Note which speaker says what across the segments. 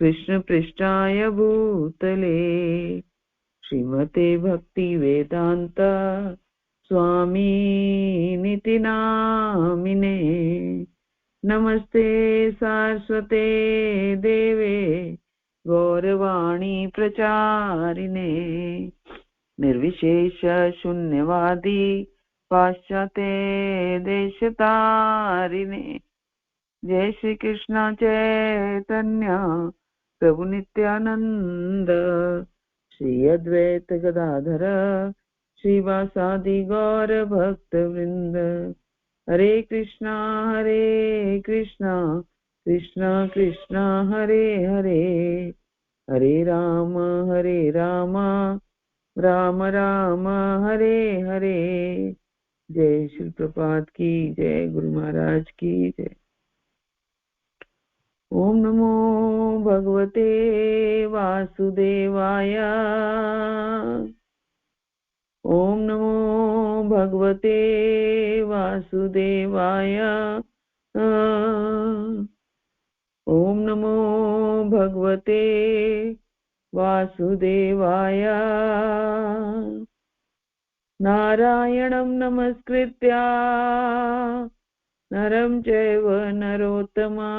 Speaker 1: कृष्णपृष्ठाय भूतले श्रीमते भक्तिवेदान्त स्वामीनिति नामिने। नमस्ते सारस्वते देवे गौरवाणी प्रचारिणे निर्विशेष शून्यवादी पाश्चात्य देशतारिणे। जय श्री कृष्ण चैतन्य प्रभु नित्यानंद श्री अद्वैत गदाधर श्रीवासादि गौर भक्त वृंद। हरे कृष्णा कृष्णा कृष्णा हरे हरे, हरे राम राम राम हरे हरे। जय श्री प्रपात की जय, गुरु महाराज की जय। ओम नमो भगवते वासुदेवाय, ओम नमो भगवते वासुदेवाय, ओम नमो भगवते वासुदेवाय। नारायणं नमस्कृत्य नरं चैव नरोत्तमा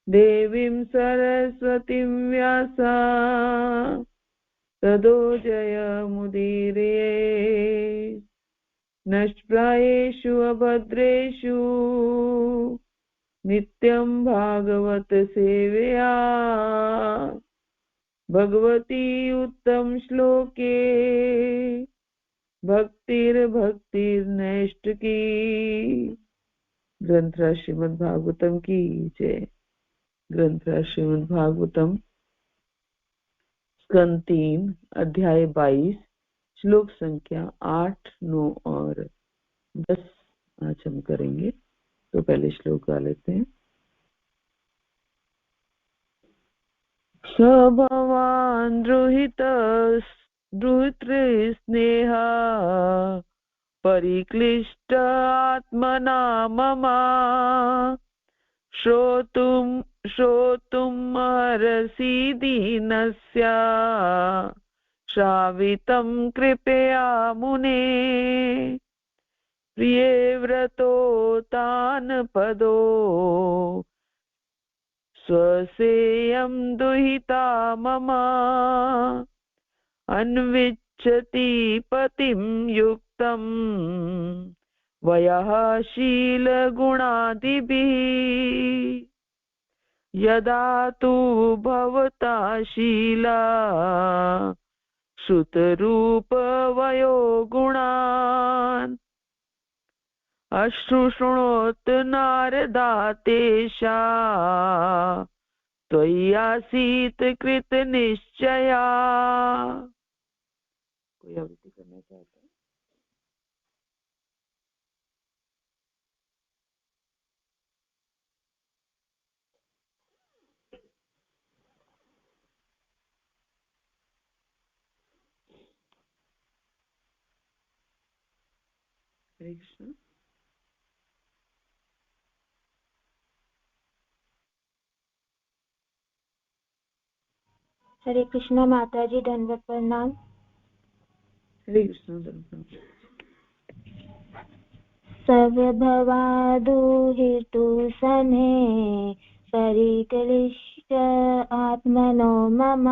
Speaker 1: देवीं सरस्वतीं व्यासा ततो जयमुदीरये। नष्प्रायेषु अभद्रेषु नित्यं भागवत सेवया भगवती उत्तम श्लोके भक्तिर्नैष्ठिकी। ग्रंथराज श्रीमद् भागवतम की जय। ग्रंथराज श्रीमद् भागवतम स्कंद 3 अध्याय 22 श्लोक संख्या 8, 9 और 10 आज हम करेंगे। तो पहले श्लोक गा लेते हैं। स भवान् द्रुहितृस्नेहा परिक्लिष्ट आत्मना मम श्रोतुमर्हसि दीनस्य श्रावितं कृपया मुने। प्रिये व्रतो तान् पदो स्वसेयं दुहिता मम अन्विच्छति पतिं युक्तं वयः शीलगुणादिभिः। यदा तु भवता शीला श्रुतरूपवयो गुणान् अश्रुशृणोत् नारदातेषा त्वय्यासीत् कृतनिश्चया। कोई आवृत्ति करना चाहता है? हरे कृष्ण।
Speaker 2: हरे कृष्णा माता जी, दंडवत प्रणाम।
Speaker 1: हरे कृष्ण। दंडवत
Speaker 2: सर्वभवादुहितु सने परिक्लिष्ट आत्मनो मम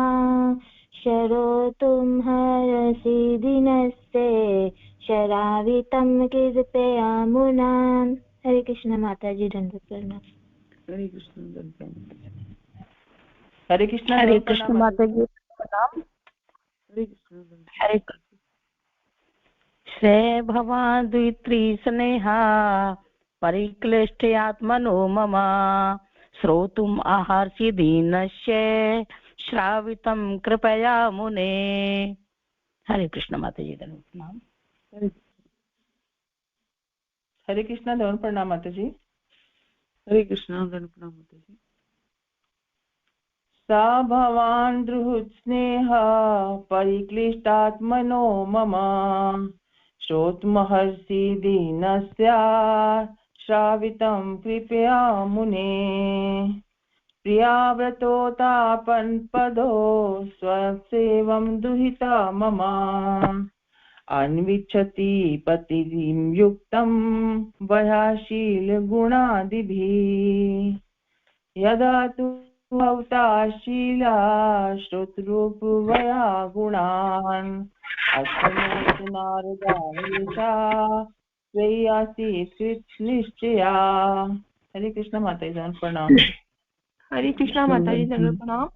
Speaker 2: शरोतुं हरसि दिनस्ते शरावितं कृपया मुनान्। हरे कृष्ण माता जी, दंडवत प्रणाम।
Speaker 1: हरे कृष्ण। दंडवत
Speaker 3: हरे कृष्ण।
Speaker 4: हरे कृष्ण माता जी, प्रणाम।
Speaker 1: हरे कृष्ण।
Speaker 4: हरे श्रेय भवान् द्वित्री स्नेहा परिक्लिष्टयात्मनो मम श्रोतुम् आहार्षि दीनस्य श्रावितं कृपया मुने। हरे कृष्ण माता जी, प्रणाम।
Speaker 3: हरे कृष्ण। धन प्रणाम माता जी।
Speaker 1: हरे कृष्ण। धन प्रणाम माता जी।
Speaker 3: सा भवान् द्रुहृत्स्नेहा परिक्लिष्टात्मनो मम श्रोतुमर्हसि दीनस्य श्रावितं कृपया मुने प्रियाव्रतोतापन्पदो स्वसेवं दुहिता मम अन्विच्छति पतिं युक्तं वयाशीलगुणादिभिः यदा तु भवता शीला श्रोतरूपवया गुणान् अश्वमोऽस्तु नारदायेषा त्वय्यासीत् कृतनिश्चया। हरे कृष्ण माता जी प्रणाम।
Speaker 5: हरे कृष्णा माता जी दंडवत प्रणाम।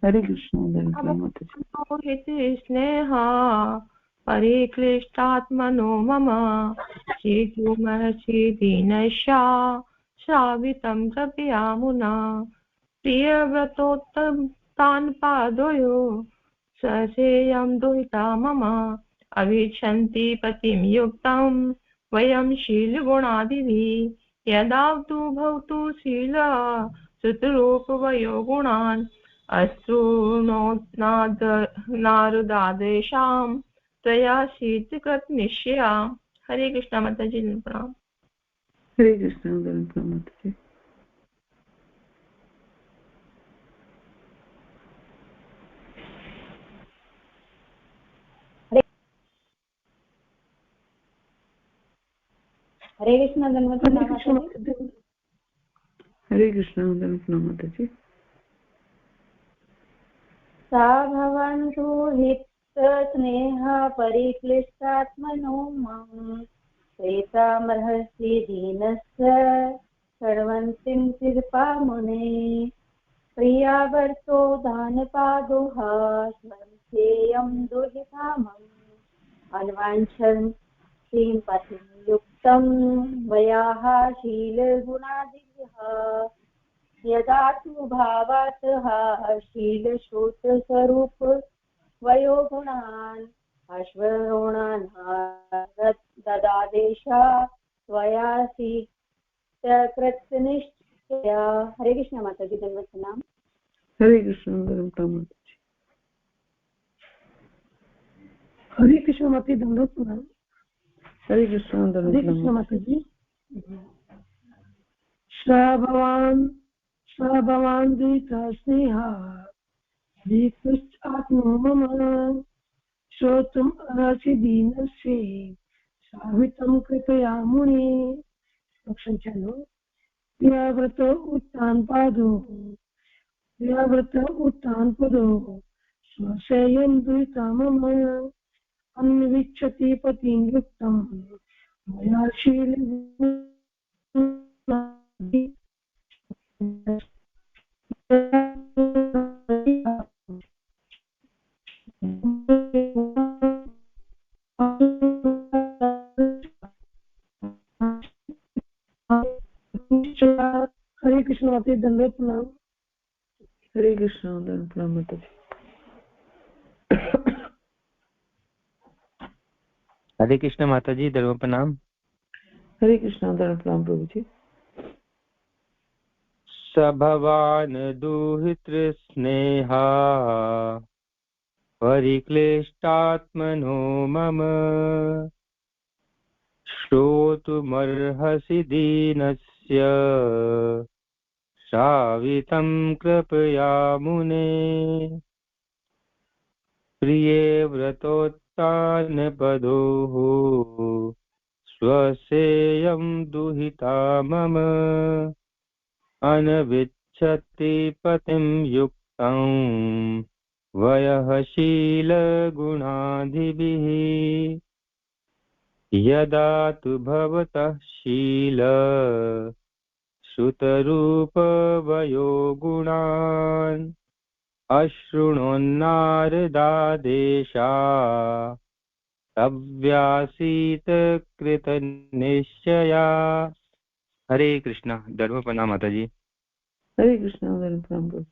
Speaker 1: हरे कृष्ण
Speaker 5: स्नेहा परिक्लिष्टात्मनो मम शीघ्रमर्षि दीनशा श्रावितं कृपयामुना प्रियव्रतोत्तान् पादयो ससेयं दुहिता मम अविच्छन्ति पतिं युक्तं वयं शीलगुणादिभिः यदा तु भवतु शीला श्रुतरूपवयो गुणान् नारदादेशां त्वया शीतकृत निश्चया। हरे कृष्णा माता जी प्रणाम।
Speaker 1: हरे कृष्ण माता जी।
Speaker 2: हरे कृष्ण माता जी।
Speaker 1: हरे कृष्ण माता जी।
Speaker 2: सा भवन्तु हितस्नेहा परिक्लिष्टात्मनो मां प्रेतामर्हसि दीनस्य शर्वन्तीं कृपामुने प्रियावर्तो दानपादोः स्वयं दुहिता मम अन्वाञ्छन्तीं पतिं युक्तं वयाः शीलगुणादिभ्यः यदा तु भावातः शीलश्रोतस्वरूप वयो गुणान् अश्वरोणान् ददादेशा त्वयासि कृतनिश्चया। हरे कृष्ण माता जी दंडवत प्रणाम।
Speaker 1: हरे कृष्ण माता जी।
Speaker 5: हरे कृष्ण माता जी दंडवत प्रणाम।
Speaker 1: हरे कृष्ण
Speaker 5: माता जी। भवान् दुहिता स्नेहा आत्मो मम श्रोतुम् अर्हसि दीनस्य श्रावितं कृपया मुने। प्रियाव्रत उत्तान पदो स्वसेयं दुहिता मम अन्विच्छति पतिं युक्तं मया हरे कृष्ण माता जी दंडवत प्रणाम।
Speaker 1: हरे कृष्ण माता जी।
Speaker 6: हरे कृष्ण माता जी दंडवत प्रणाम।
Speaker 1: हरे कृष्ण प्रभु जी।
Speaker 6: स भवान् दुहितृ स्नेहा परिक्लिष्टात्मनो मम श्रोतुमर्हसि दीनस्य श्रावितं कृपया मुने प्रिये व्रतोत्तानपदोः स्वसेयं दुहिता मम अनविच्छति पतिं युक्तं वयः शीलगुणादिभिः यदा तु भवतः शील श्रुतरूपवयो गुणान् अशृणोन्नारदादेशा तव्यासीत कृतनिश्चया। हरे कृष्ण धर्म प्रणाम माता जी।
Speaker 1: हरे कृष्ण प्रभु जी।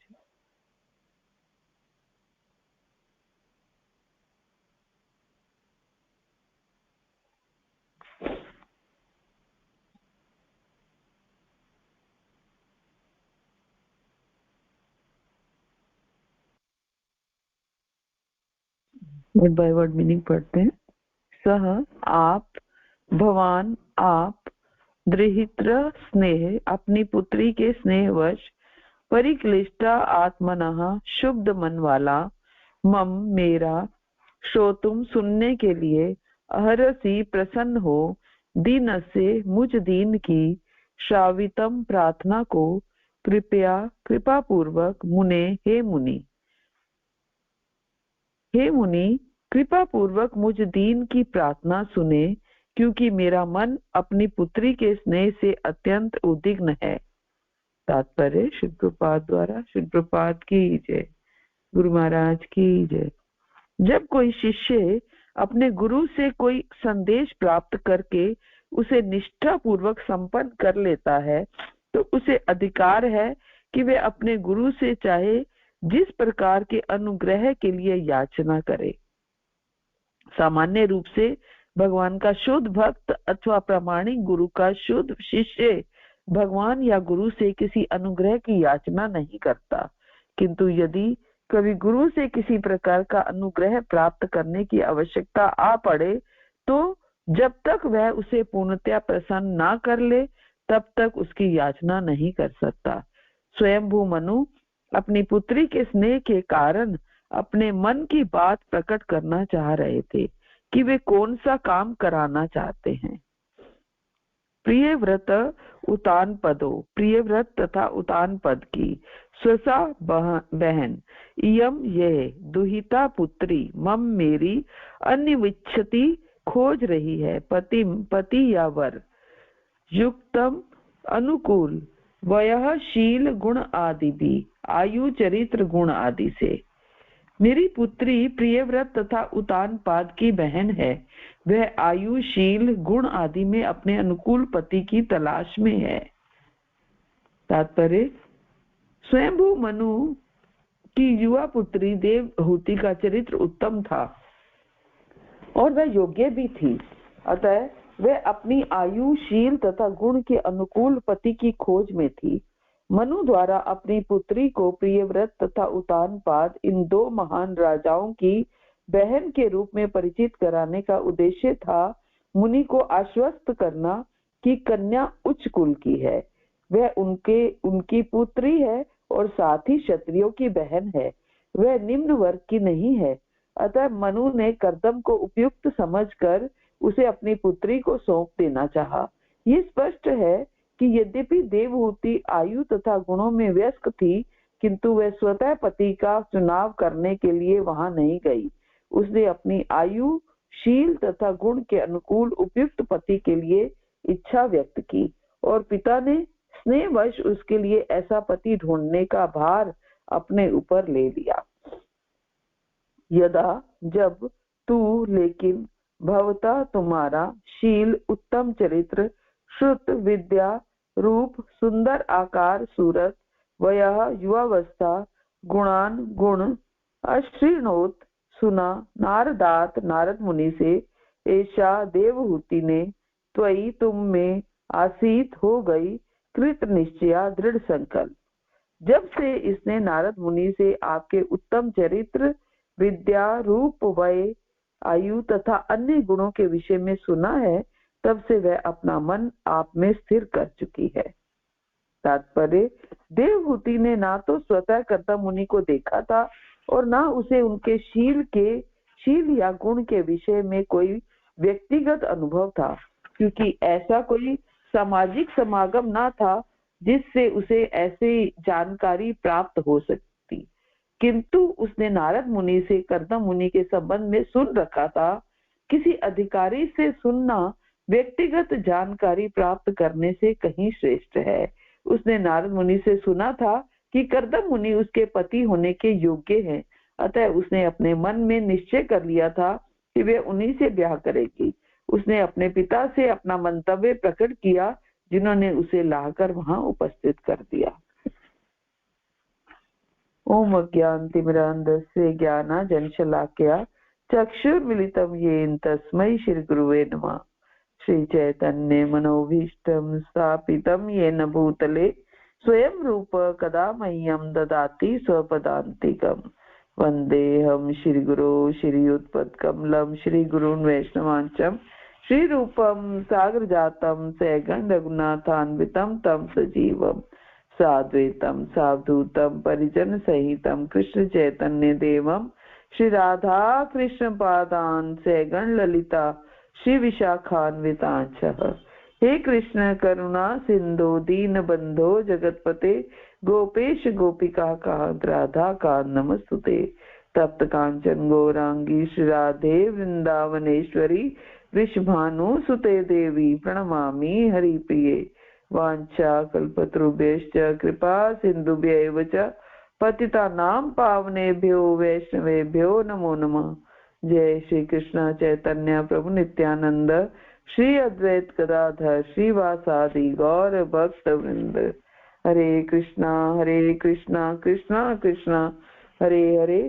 Speaker 1: वर्ड बाय वर्ड मीनिंग पढ़ते हैं। सह आप, भवान आप, दृहित्र स्नेह अपनी पुत्री के स्नेहवश परिक्लिष्टा आत्मनः शुद्ध मन वाला मम मेरा श्रोतुम सुनने के लिए अहरसी प्रसन्न हो दीन से मुझ दीन की श्रावितम प्रार्थना को कृपा पूर्वक मुने हे मुनि कृपा पूर्वक मुझ दीन की प्रार्थना सुने, क्योंकि मेरा मन अपनी पुत्री के स्नेह से अत्यंत उद्विग्न है। तात्पर्य श्री प्रभुपाद द्वारा। श्री प्रभुपाद की जय। गुरु महाराज की जय। जब कोई शिष्य अपने गुरु से कोई संदेश प्राप्त करके उसे निष्ठा पूर्वक संपन्न कर लेता है तो उसे अधिकार है कि वे अपने गुरु से चाहे जिस प्रकार के अनुग्रह के लिए याचना करे। सामान्य रूप से भगवान का शुद्ध भक्त अथवा प्रामाणिक गुरु का शुद्ध शिष्य भगवान या गुरु से किसी अनुग्रह की याचना नहीं करता, किंतु यदि कभी गुरु से किसी प्रकार का अनुग्रह प्राप्त करने की आवश्यकता आ पड़े तो जब तक वह उसे पूर्णतया प्रसन्न ना कर ले तब तक उसकी याचना नहीं कर सकता। स्वयंभू मनु अपनी पुत्री के स्नेह के कारण अपने मन की बात प्रकट करना चाह रहे थे कि वे कौन सा काम कराना चाहते हैं। प्रिय व्रत उतान पदो, प्रिय व्रत तथा उतान पद की स्वसा बहन इयम ये दुहिता पुत्री मम मेरी अन्यविच्छति खोज रही है पति या वर युक्तम अनुकूल वयः शील गुण आदि भी आयु चरित्र गुण आदि से। मेरी पुत्री प्रियव्रत तथा उतान पाद की बहन है। वह आयु शील गुण आदि में अपने अनुकूल पति की तलाश में है। तात्पर्य स्वयंभू मनु की युवा पुत्री देवहूति का चरित्र उत्तम था और वह योग्य भी थी, अतः वह अपनी आयु शील तथा गुण के अनुकूल पति की खोज में थी। मनु द्वारा अपनी पुत्री को प्रियव्रत तथा उतान पाद इन दो महान राजाओं की बहन के रूप में परिचित कराने का उद्देश्य था मुनि को आश्वस्त करना कि कन्या उच्च कुल की है, वह उनकी पुत्री है और साथ ही क्षत्रियों की बहन है, वह निम्न वर्ग की नहीं है। अतः मनु ने कर्दम को उपयुक्त समझकर उसे अपनी पुत्री को सौंप देना चाहा। ये स्पष्ट है कि यद्यपि देवहूति आयु तथा गुणों में व्यस्क थी, किंतु वह स्वतः पति का चुनाव करने के लिए वहां नहीं गई। उसने अपनी आयु शील तथा गुण के अनुकूल उपयुक्त पति के लिए इच्छा व्यक्त की और पिता ने स्नेहवश उसके लिए ऐसा पति ढूंढने का भार अपने ऊपर ले लिया। यदा जब तू लेकिन भवता तुम्हारा शील उत्तम चरित्र श्रुत विद्या रूप सुंदर आकार सूरत वयः युवावस्था गुणान गुण अश्रीणोत सुना नारदात नारद मुनि से ऐसा देवहूति ने त्वयि तुम में आसीत हो गई कृत निश्चया दृढ़ संकल्प। जब से इसने नारद मुनि से आपके उत्तम चरित्र विद्या रूप वय आयु तथा अन्य गुणों के विषय में सुना है, तब से वह अपना मन आप में स्थिर कर चुकी है। तात्पर्य देवहूति ने ना तो स्वतः कर्ता मुनि को देखा था और ना उसे उनके शील या गुण के विषय में कोई व्यक्तिगत अनुभव था, क्योंकि ऐसा कोई सामाजिक समागम ना था जिससे उसे ऐसी जानकारी प्राप्त हो सकती। किंतु उसने नारद मुनि से कर्दम मुनि के संबंध में सुन रखा था। किसी अधिकारी से सुनना व्यक्तिगत जानकारी प्राप्त करने से कहीं श्रेष्ठ है। उसने नारद मुनि से सुना था कि कर्दम मुनि उसके पति होने के योग्य हैं, अतः उसने अपने मन में निश्चय कर लिया था कि वे उन्हीं से ब्याह करेगी। उसने अपने पिता से अपना मंतव्य प्रकट किया, जिन्होंने उसे लाकर वहां उपस्थित कर दिया। ओम अज्ञानतिमिरान्धस्य ज्ञानाञ्जनशलाकया चक्षुर्मिलितं येन तस्मै श्री गुरुवे नमः। श्री चैतन्य मनोभीष्टं स्थापितं येन भूतले स्वयं रूप कदा मह्यं ददाति स्वपदान्तिकम्। वन्देऽहं श्रीगुरो श्रीयुतपत्कमलं श्रीगुरून् वैष्णवांश्च श्रीरूपं सागरजातं सैगं रघुनाथान्वितं तं सजीवं साद्वैतं सावधूतं परिजन सहितं कृष्ण चैतन्य देवं श्री राधा कृष्ण पादान सैगण ललिता श्री विशाखान्वितांश। हे कृष्ण करुणा सिंधु दीन बंधो जगतपते गोपेश गोपिका कांत राधा कांत नमस्तुते। तप्त कांचन गौरांगी श्री राधे वृंदावनेश्वरी वृषभानु सुते देवी प्रणमामि हरिप्रिये। वाञ्छा कल्पतरुभ्यश्च कृपा सिन्धुभ्यैव च पतितानां पावनेभ्यो वैष्णवेभ्यो नमो नमः। जय श्री कृष्ण चैतन्य प्रभु नित्यानंद श्री अद्वैत गदाधर श्रीवासादि गौर भक्त वृंद। हरे कृष्णा कृष्णा कृष्णा हरे हरे,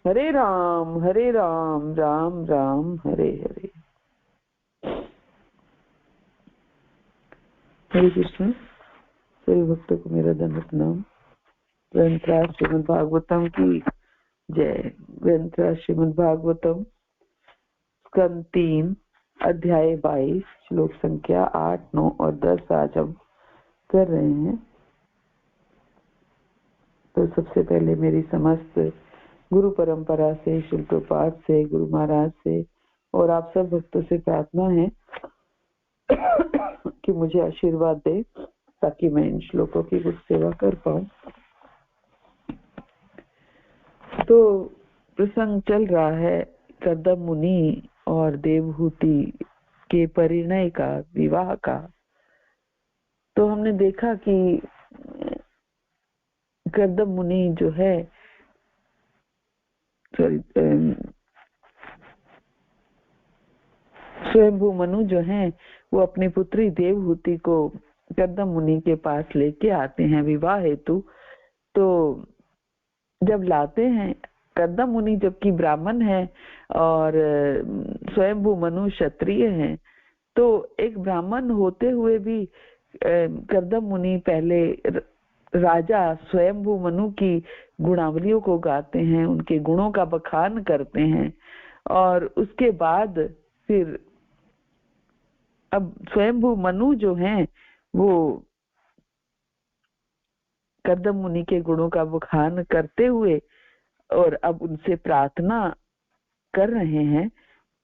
Speaker 1: हरे राम राम राम हरे हरे। हरे कृष्ण। सभी भक्तों को मेरा दंडवत प्रणाम। ग्रंथराज श्रीमद् भागवतम की जय। ग्रंथराज श्रीमद् भागवतम स्कंद 3 अध्याय 22 श्लोक संख्या 8, 9 और 10 आज हम कर रहे हैं। तो सबसे पहले मेरी समस्त गुरु परंपरा से, श्रील प्रभुपाद से, गुरु महाराज से और आप सब भक्तों से प्रार्थना है कि मुझे आशीर्वाद दे ताकि मैं इन श्लोकों की कुछ सेवा कर पाऊं। तो प्रसंग चल रहा है कर्दम मुनि और देवहूति के परिणय का, विवाह का। तो हमने देखा कि कर्दम मुनि जो है, स्वयंभू मनु जो हैं वो अपनी पुत्री देवहूति को कर्दम मुनि के पास लेके आते हैं विवाह हेतु। तो जब लाते हैं, कर्दम मुनि जबकि ब्राह्मण है और स्वयंभू मनु क्षत्रिय हैं, तो एक ब्राह्मण होते हुए भी कर्दम मुनि पहले राजा स्वयंभू मनु की गुणावलियों को गाते हैं, उनके गुणों का बखान करते हैं और उसके बाद फिर अब स्वयंभू मनु जो हैं वो कर्दम मुनि के गुणों का बखान करते हुए और अब उनसे प्रार्थना कर रहे हैं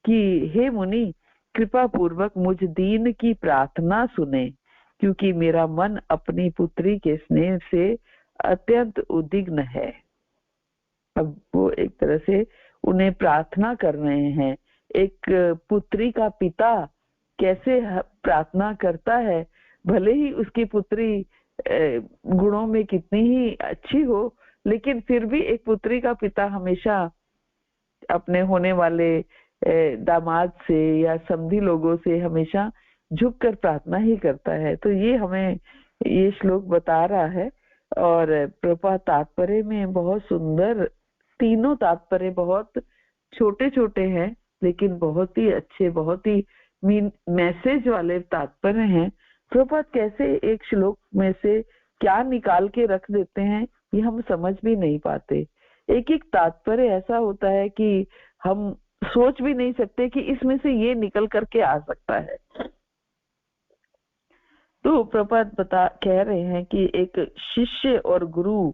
Speaker 1: कि हे मुनि, कृपा पूर्वक मुझ दीन की प्रार्थना सुने, क्योंकि मेरा मन अपनी पुत्री के स्नेह से अत्यंत उद्विग्न है। अब वो एक तरह से उन्हें प्रार्थना कर रहे हैं। एक पुत्री का पिता कैसे प्रार्थना करता है, भले ही उसकी पुत्री गुणों में कितनी ही अच्छी हो, लेकिन फिर भी एक पुत्री का पिता हमेशा अपने होने वाले दामाद से या समधी लोगों से हमेशा झुककर प्रार्थना ही करता है। तो ये हमें ये श्लोक बता रहा है। और प्रभुपाद तात्पर्य में बहुत सुंदर, तीनों तात्पर्य बहुत छोटे छोटे हैं लेकिन बहुत ही अच्छे, बहुत ही मैसेज वाले तात्पर्य हैं। प्रभुपाद कैसे एक श्लोक में से क्या निकाल के रख देते हैं ये हम समझ भी नहीं पाते। एक एक तात्पर्य ऐसा होता है कि हम सोच भी नहीं सकते कि इसमें से ये निकल करके आ सकता है। तो प्रभुपाद कह रहे हैं कि एक शिष्य और गुरु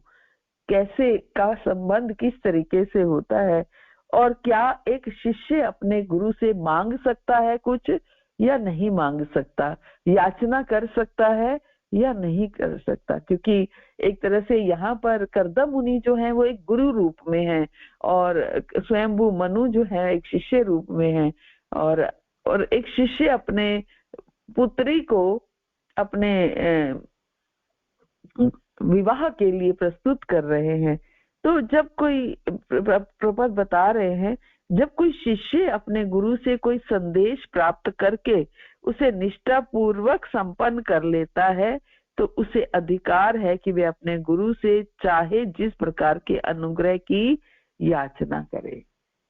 Speaker 1: कैसे का संबंध किस तरीके से होता है और क्या एक शिष्य अपने गुरु से मांग सकता है कुछ या नहीं मांग सकता, याचना कर सकता है या नहीं कर सकता। क्योंकि एक तरह से यहाँ पर कर्दम मुनि जो है वो एक गुरु रूप में है और स्वयंभू मनु जो है एक शिष्य रूप में है। और एक शिष्य अपने पुत्री को अपने विवाह के लिए प्रस्तुत कर रहे हैं। तो जब कोई, प्रभुपाद बता रहे हैं, जब कोई शिष्य अपने गुरु से कोई संदेश प्राप्त करके उसे निष्ठा पूर्वक संपन्न कर लेता है तो उसे अधिकार है कि वे अपने गुरु से चाहे जिस प्रकार के अनुग्रह की याचना करे।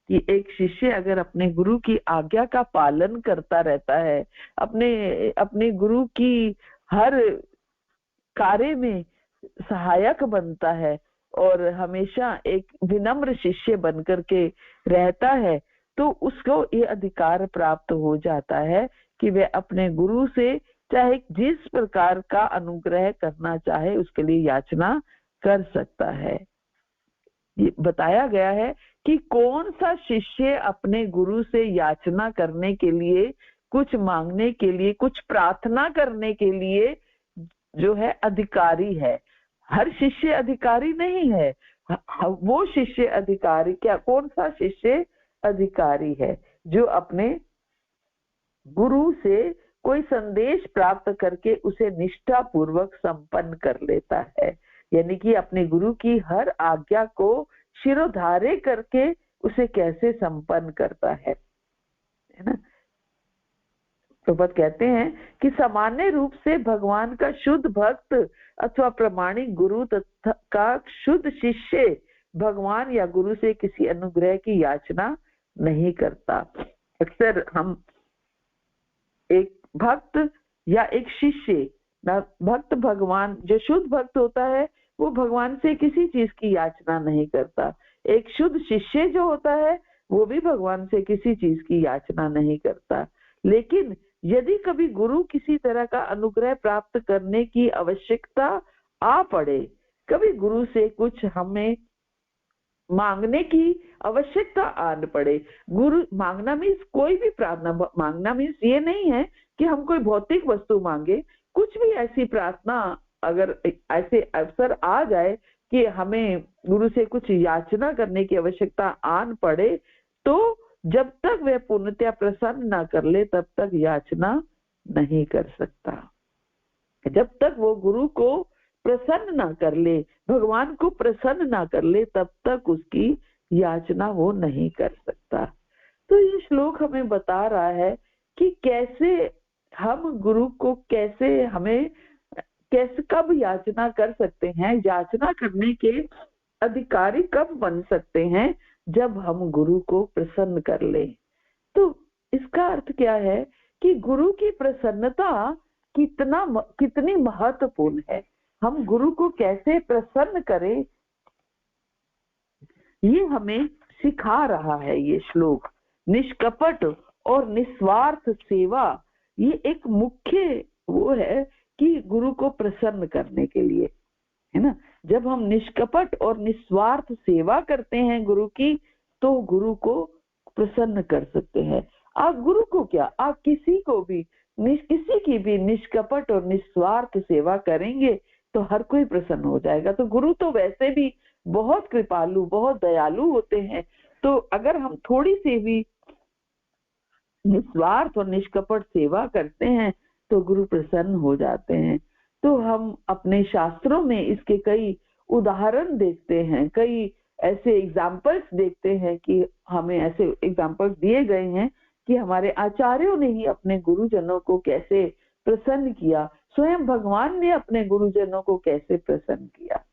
Speaker 1: कि एक शिष्य अगर अपने गुरु की आज्ञा का पालन करता रहता है, अपने गुरु की हर कार्य में सहायक बनता है और हमेशा एक विनम्र शिष्य बनकर के रहता है, तो उसको ये अधिकार प्राप्त हो जाता है कि वह अपने गुरु से चाहे जिस प्रकार का अनुग्रह करना चाहे उसके लिए याचना कर सकता है। ये बताया गया है कि कौन सा शिष्य अपने गुरु से याचना करने के लिए, कुछ मांगने के लिए, कुछ प्रार्थना करने के लिए जो है अधिकारी है। हर शिष्य अधिकारी नहीं है। वो शिष्य अधिकारी क्या, कौन सा शिष्य अधिकारी है जो अपने गुरु से कोई संदेश प्राप्त करके उसे निष्ठा पूर्वक संपन्न कर लेता है, यानी कि अपने गुरु की हर आज्ञा को शिरोधार्य करके उसे कैसे संपन्न करता है ना। प्रभुपाद कहते हैं कि सामान्य रूप से भगवान का शुद्ध भक्त अथवा प्रमाणिक गुरु तथा का शुद्ध शिष्य भगवान या गुरु से किसी अनुग्रह की याचना नहीं करता। अक्सर हम एक भक्त या एक शिष्य ना, भक्त भगवान जो शुद्ध भक्त होता है वो भगवान से किसी चीज की याचना नहीं करता। एक शुद्ध शिष्य जो होता है वो भी भगवान से किसी चीज की याचना नहीं करता। लेकिन यदि कभी गुरु किसी तरह का अनुग्रह प्राप्त करने की आवश्यकता आ पड़े, कभी गुरु से कुछ हमें मांगने की आवश्यकता आन पड़े, गुरु मांगना मीन्स कोई भी प्रार्थना मांगना मीन्स ये नहीं है कि हम कोई भौतिक वस्तु मांगे। कुछ भी ऐसी प्रार्थना अगर ऐसे अवसर आ जाए कि हमें गुरु से कुछ याचना करने की आवश्यकता आन पड़े, तो जब तक वह पूर्णतया प्रसन्न ना कर ले तब तक याचना नहीं कर सकता। जब तक वो गुरु को प्रसन्न ना कर ले, भगवान को प्रसन्न ना कर ले, तब तक उसकी याचना वो नहीं कर सकता। तो ये श्लोक हमें बता रहा है कि कैसे हम गुरु को कैसे कब याचना कर सकते हैं, याचना करने के अधिकारी कब बन सकते हैं, जब हम गुरु को प्रसन्न कर ले। तो इसका अर्थ क्या है कि गुरु की प्रसन्नता कितनी महत्वपूर्ण है। हम गुरु को कैसे प्रसन्न करें ये हमें सिखा रहा है ये श्लोक। निष्कपट और निस्वार्थ सेवा ये एक मुख्य वो है कि गुरु को प्रसन्न करने के लिए, है ना। जब हम निष्कपट और निस्वार्थ सेवा करते हैं गुरु की, तो गुरु को प्रसन्न कर सकते हैं। आप गुरु को क्या, आप किसी की भी निष्कपट और निस्वार्थ सेवा करेंगे तो हर कोई प्रसन्न हो जाएगा। तो गुरु तो वैसे भी बहुत कृपालु, बहुत दयालु होते हैं। तो अगर हम थोड़ी सी भी निस्वार्थ और निष्कपट सेवा करते हैं तो गुरु प्रसन्न हो जाते हैं। तो हम अपने शास्त्रों में इसके कई उदाहरण देखते हैं, कई ऐसे एग्जाम्पल्स देखते हैं कि हमें ऐसे एग्जाम्पल्स दिए गए हैं कि हमारे आचार्यों ने ही अपने गुरुजनों को कैसे प्रसन्न किया, स्वयं भगवान ने अपने गुरुजनों को कैसे प्रसन्न किया,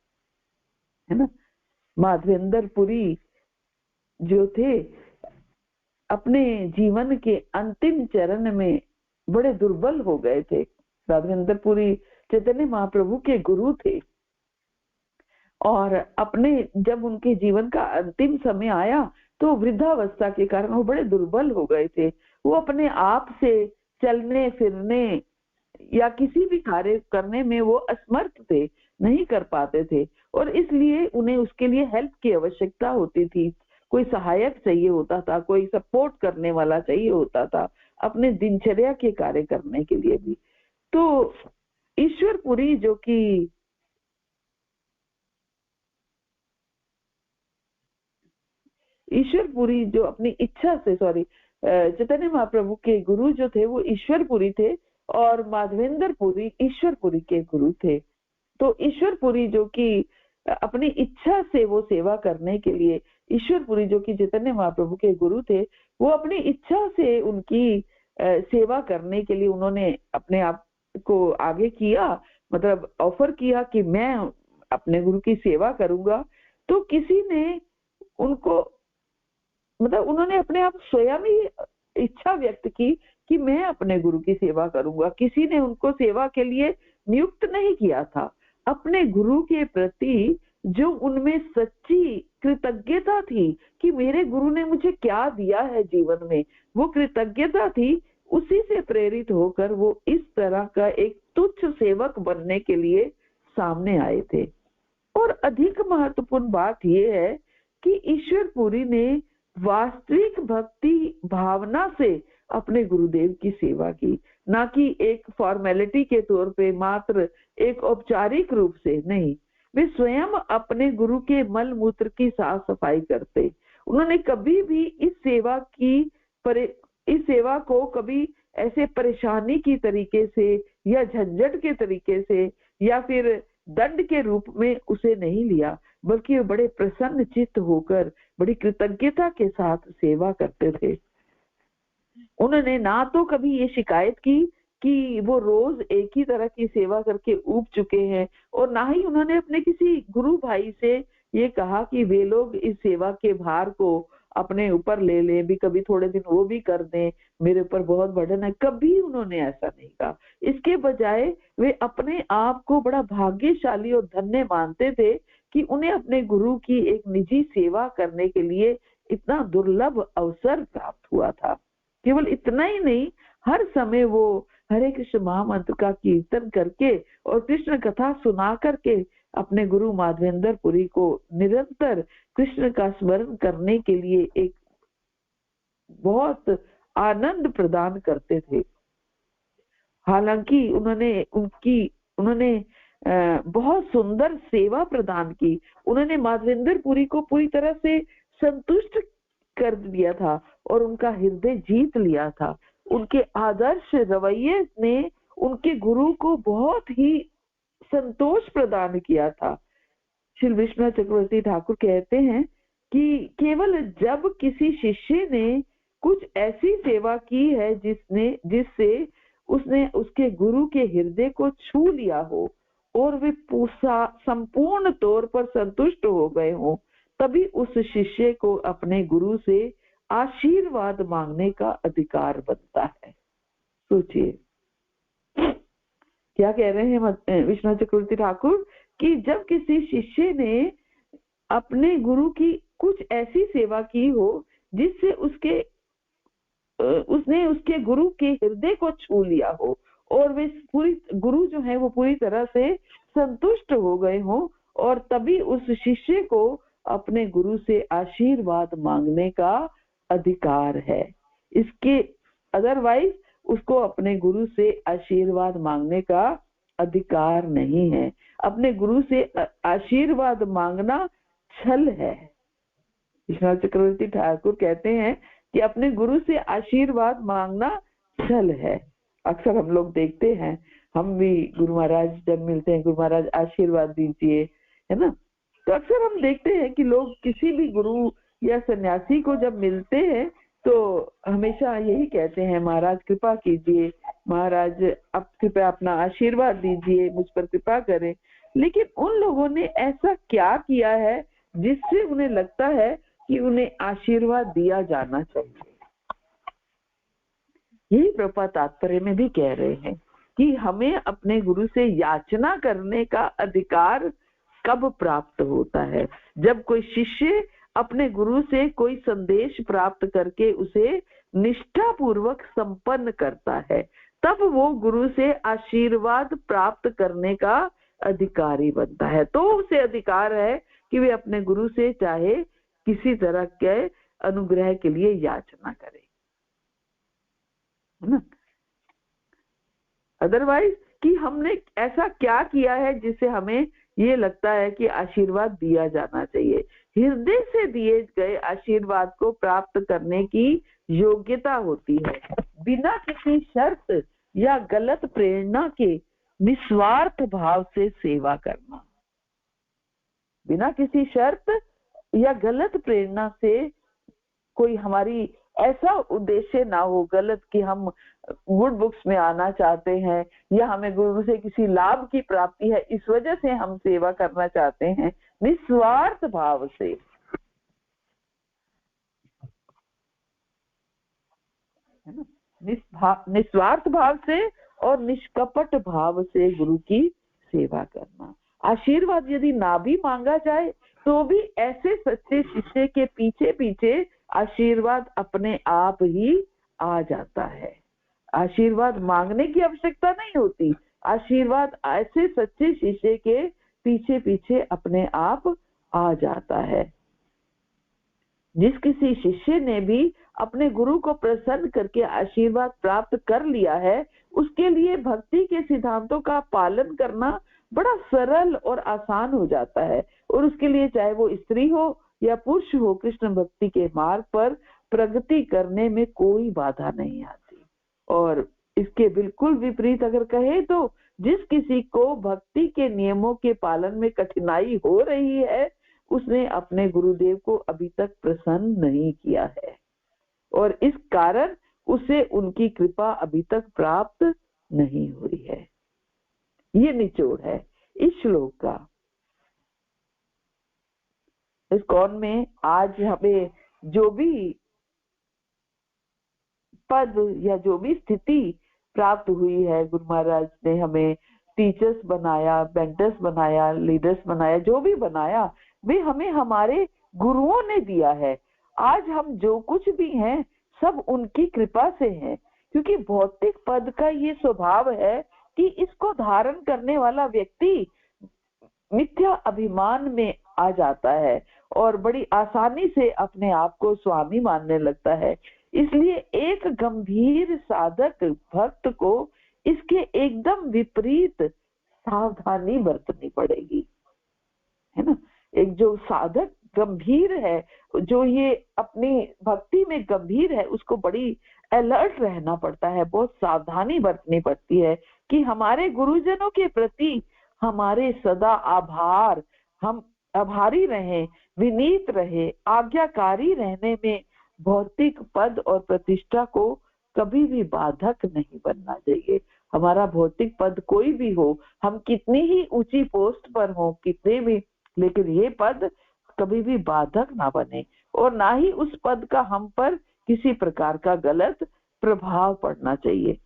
Speaker 1: है ना। माधवेंद्र पुरी जो थे अपने जीवन के अंतिम चरण में बड़े दुर्बल हो गए थे। माधवेंद्र पुरी चैतन्य महाप्रभु के गुरु थे और जब उनके जीवन का अंतिम समय आया तो वृद्धावस्था के कारण वो बड़े दुर्बल हो गए थे। वो अपने आप से चलने फिरने या किसी भी कार्य करने में वो असमर्थ थे, नहीं कर पाते थे और इसलिए उन्हें उसके लिए हेल्प की आवश्यकता होती थी। कोई सहायक चाहिए होता था, कोई सपोर्ट करने वाला चाहिए होता था अपने दिनचर्या के कार्य करने के लिए भी। तो ईश्वरपुरी जो अपनी इच्छा से चैतन्य महाप्रभु के गुरु जो थे वो ईश्वरपुरी थे और माधवेंद्र पुरी ईश्वरपुरी के गुरु थे। तो ईश्वरपुरी जो कि अपनी इच्छा से वो सेवा करने के लिए, ईश्वरपुरी जो कि चैतन्य महाप्रभु के गुरु थे, वो अपनी इच्छा से उनकी सेवा करने के लिए उन्होंने अपने आप को आगे किया, मतलब ऑफर किया कि मैं अपने गुरु की सेवा करूंगा। तो किसी ने उनको मतलब उन्होंने अपने आप स्वयं ही इच्छा व्यक्त की कि मैं अपने गुरु की सेवा करूंगा। किसी ने उनको सेवा के लिए नियुक्त नहीं किया था। अपने गुरु के प्रति जो उनमें सच्ची कृतज्ञता थी, कि मेरे गुरु ने मुझे क्या दिया है जीवन में, वो कृतज्ञता थी। उसी से प्रेरित होकर वो इस तरह का एक तुच्छ सेवक बनने के लिए सामने आए थे। और अधिक महत्वपूर्ण बात यह है कि ईश्वरपुरी ने वास्तविक भक्ति भावना से अपने गुरुदेव की सेवा की, ना कि एक फॉर्मेलिटी के तौर पे, मात्र एक औपचारिक रूप से नहीं। वे स्वयं अपने गुरु के मल मूत्र की साफ सफाई करते। उन्होंने कभी भी इस सेवा को कभी ऐसे परेशानी की तरीके से या झंझट के तरीके से या फिर दंड के रूप में उसे नहीं लिया, बल्कि वे बड़े प्रसन्न चित्त होकर बड़ी कृतज्ञता के साथ सेवा करते थे। उन्होंने ना तो कभी ये शिकायत की कि वो रोज एक ही तरह की सेवा करके ऊब चुके हैं, और ना ही उन्होंने अपने किसी गुरु भाई से ये कहा कि वे लोग इस सेवा के भार को अपने ऊपर ले लें, भी कभी थोड़े दिन वो भी कर दें, मेरे ऊपर बहुत बर्डन है। कभी उन्होंने ऐसा नहीं कहा। इसके बजाय वे अपने आप को बड़ा भाग्यशाली और धन्य मानते थे कि उन्हें अपने गुरु की एक निजी सेवा करने के लिए इतना दुर्लभ अवसर प्राप्त हुआ था। केवल इतना ही नहीं, हर समय वो हरे कृष्ण महामंत्र का कीर्तन करके और कृष्ण कथा सुना करके अपने गुरु माधवेंद्र पुरी को निरंतर कृष्ण का स्मरण करने के लिए एक बहुत आनंद प्रदान करते थे। हालांकि उन्होंने बहुत सुंदर सेवा प्रदान की। उन्होंने माधवेंद्र पुरी को पूरी तरह से संतुष्ट कर दिया था और उनका हृदय जीत लिया था। उनके आदर्श रवैये ने उनके गुरु को बहुत ही संतोष प्रदान किया था। श्री विश्वनाथ चक्रवर्ती ठाकुर कहते हैं कि केवल जब किसी शिष्य ने कुछ ऐसी सेवा की है जिससे उसने उसके गुरु के हृदय को छू लिया हो और वे संपूर्ण तौर पर संतुष्ट हो गए हो, तभी उस शिष्य को अपने गुरु से आशीर्वाद मांगने का अधिकार बनता है। सोचिए क्या कह रहे हैं विश्वनाथ चक्रवर्ती ठाकुर कि जब किसी शिष्य ने अपने गुरु की कुछ ऐसी सेवा की हो जिससे उसने उसके गुरु के हृदय को छू लिया हो और वे गुरु जो है वो पूरी तरह से संतुष्ट हो गए हो, और तभी उस शिष्य को अपने गुरु से आशीर्वाद मांगने का अधिकार है। इसके अदरवाइज उसको अपने गुरु से आशीर्वाद मांगने का अधिकार नहीं है। अपने गुरु से आशीर्वाद मांगना छल है। विश्वनाथ चक्रवर्ती ठाकुर कहते हैं कि अपने गुरु से आशीर्वाद मांगना छल है। अक्सर हम लोग देखते हैं, हम भी गुरु महाराज जब मिलते हैं, गुरु महाराज आशीर्वाद दीजिए, है ना, तो अक्सर हम देखते हैं कि लोग किसी भी गुरु या सन्यासी को जब मिलते हैं तो हमेशा यही कहते हैं, महाराज कृपा कीजिए, महाराज आप कृपया अपना आशीर्वाद दीजिए, मुझ पर कृपा करें। लेकिन उन लोगों ने ऐसा क्या किया है जिससे उन्हें लगता है कि उन्हें आशीर्वाद दिया जाना चाहिए? यही प्रभुपाद तात्पर्य में भी कह रहे हैं कि हमें अपने गुरु से याचना करने का अधिकार कब प्राप्त होता है? जब कोई शिष्य अपने गुरु से कोई संदेश प्राप्त करके उसे निष्ठा पूर्वक संपन्न करता है, तब वो गुरु से आशीर्वाद प्राप्त करने का अधिकारी बनता है। तो उसे अधिकार है कि वे अपने गुरु से चाहे किसी तरह के अनुग्रह के लिए याचना करे, है ना। अदरवाइज कि हमने ऐसा क्या किया है जिससे हमें ये लगता है कि आशीर्वाद दिया जाना चाहिए। हृदय से दिए गए आशीर्वाद को प्राप्त करने की योग्यता होती है, बिना किसी शर्त या गलत प्रेरणा के निस्वार्थ भाव से सेवा करना। बिना किसी शर्त या गलत प्रेरणा से कोई हमारी ऐसा उद्देश्य ना हो गलत कि हम गुड बुक्स में आना चाहते हैं या हमें गुरु से किसी लाभ की प्राप्ति है इस वजह से हम सेवा करना चाहते हैं। निस्वार्थ भाव से, है ना, निस्वार्थ भाव से और निष्कपट भाव से गुरु की सेवा करना। आशीर्वाद यदि ना भी मांगा जाए तो भी ऐसे सच्चे शिष्य के पीछे पीछे आशीर्वाद अपने आप ही आ जाता है। आशीर्वाद मांगने की आवश्यकता नहीं होती, आशीर्वाद ऐसे सच्चे शिष्य के पीछे पीछे अपने आप आ जाता है। जिस किसी शिष्य ने भी अपने गुरु को प्रसन्न करके आशीर्वाद प्राप्त कर लिया है, उसके लिए भक्ति के सिद्धांतों का पालन करना बड़ा सरल और आसान हो जाता है, और उसके लिए चाहे वो स्त्री हो या पुरुष हो, कृष्ण भक्ति के मार्ग पर प्रगति करने में कोई बाधा नहीं आती। और इसके बिल्कुल विपरीत अगर कहे तो जिस किसी को भक्ति के नियमों के पालन में कठिनाई हो रही है, उसने अपने गुरुदेव को अभी तक प्रसन्न नहीं किया है, और इस कारण उसे उनकी कृपा अभी तक प्राप्त नहीं हुई है। ये निचोड़ है इस श्लोक का। इस कौन में आज हमें जो भी पद या जो भी स्थिति प्राप्त हुई है, गुरु महाराज ने हमें टीचर्स बनाया, मेंटर्स बनाया, लीडर्स बनाया, जो भी बनाया वे हमें हमारे गुरुओं ने दिया है। आज हम जो कुछ भी हैं सब उनकी कृपा से है, क्योंकि भौतिक पद का ये स्वभाव है कि इसको धारण करने वाला व्यक्ति मिथ्या अभिमान में आ जाता है और बड़ी आसानी से अपने आप को स्वामी मानने लगता है। इसलिए एक गंभीर साधक भक्त को इसके एकदम विपरीत सावधानी बरतनी पड़ेगी, है ना। एक जो साधक गंभीर है, जो ये अपनी भक्ति में गंभीर है, उसको बड़ी अलर्ट रहना पड़ता है, बहुत सावधानी बरतनी पड़ती है कि हमारे गुरुजनों के प्रति हमारे सदा हम आभारी रहें, विनीत रहे, आज्ञाकारी रहने में भौतिक पद और प्रतिष्ठा को कभी भी बाधक नहीं बनना चाहिए। हमारा भौतिक पद कोई भी हो, हम कितनी ही ऊंची पोस्ट पर हो, कितने भी, लेकिन ये पद कभी भी बाधक ना बने और ना ही उस पद का हम पर किसी प्रकार का गलत प्रभाव पड़ना चाहिए,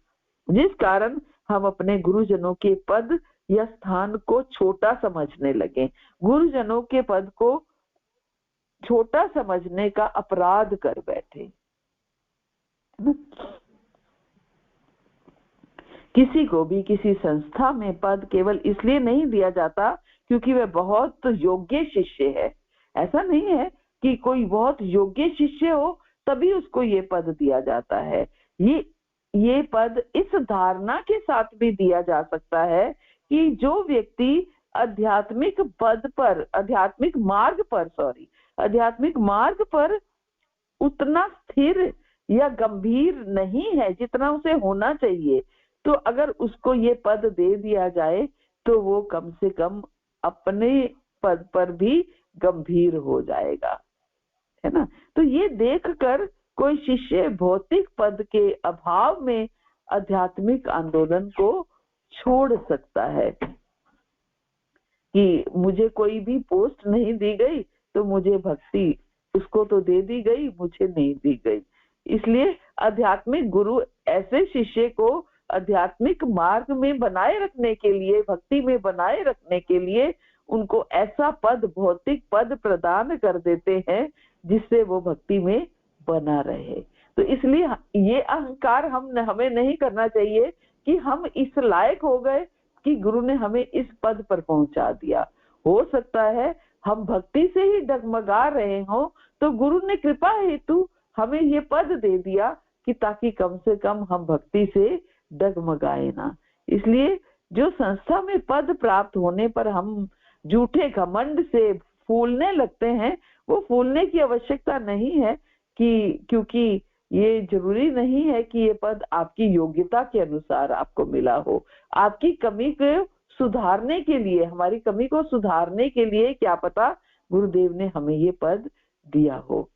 Speaker 1: जिस कारण हम अपने गुरुजनों के पद या स्थान को छोटा समझने लगे। गुरुजनों के पद को छोटा समझने का अपराध कर बैठे। किसी को भी किसी संस्था में पद केवल इसलिए नहीं दिया जाता क्योंकि वह बहुत योग्य शिष्य है। ऐसा नहीं है कि कोई बहुत योग्य शिष्य हो तभी उसको ये पद दिया जाता है। ये पद इस धारणा के साथ भी दिया जा सकता है कि जो व्यक्ति आध्यात्मिक मार्ग पर उतना स्थिर या गंभीर नहीं है जितना उसे होना चाहिए, तो अगर उसको ये पद दे दिया जाए तो वो कम से कम अपने पद पर भी गंभीर हो जाएगा, है ना। तो ये देखकर कोई शिष्य भौतिक पद के अभाव में आध्यात्मिक आंदोलन को छोड़ सकता है कि मुझे कोई भी पोस्ट नहीं दी गई तो मुझे भक्ति, उसको तो दे दी गई, मुझे नहीं दी गई। इसलिए आध्यात्मिक गुरु ऐसे शिष्य को आध्यात्मिक मार्ग में बनाए रखने के लिए, भक्ति में बनाए रखने के लिए उनको ऐसा पद, भौतिक पद प्रदान कर देते हैं जिससे वो भक्ति में बना रहे। तो इसलिए ये अहंकार हमें नहीं करना चाहिए कि हम इस लायक हो गए कि गुरु ने हमें इस पद पर पहुंचा दिया। हो सकता है हम भक्ति से ही डगमगा रहे हो तो गुरु ने कृपा हेतु हमें ये पद दे दिया कि ताकि कम से कम हम भक्ति से डगमगाए ना। इसलिए जो संस्था में पद प्राप्त होने पर हम झूठे घमंड से फूलने लगते हैं, वो फूलने की आवश्यकता नहीं है क्योंकि ये जरूरी नहीं है कि ये पद आपकी योग्यता के अनुसार आपको मिला हो। आपकी कमी को सुधारने के लिए, हमारी कमी को सुधारने के लिए क्या पता गुरुदेव ने हमें ये पद दिया हो।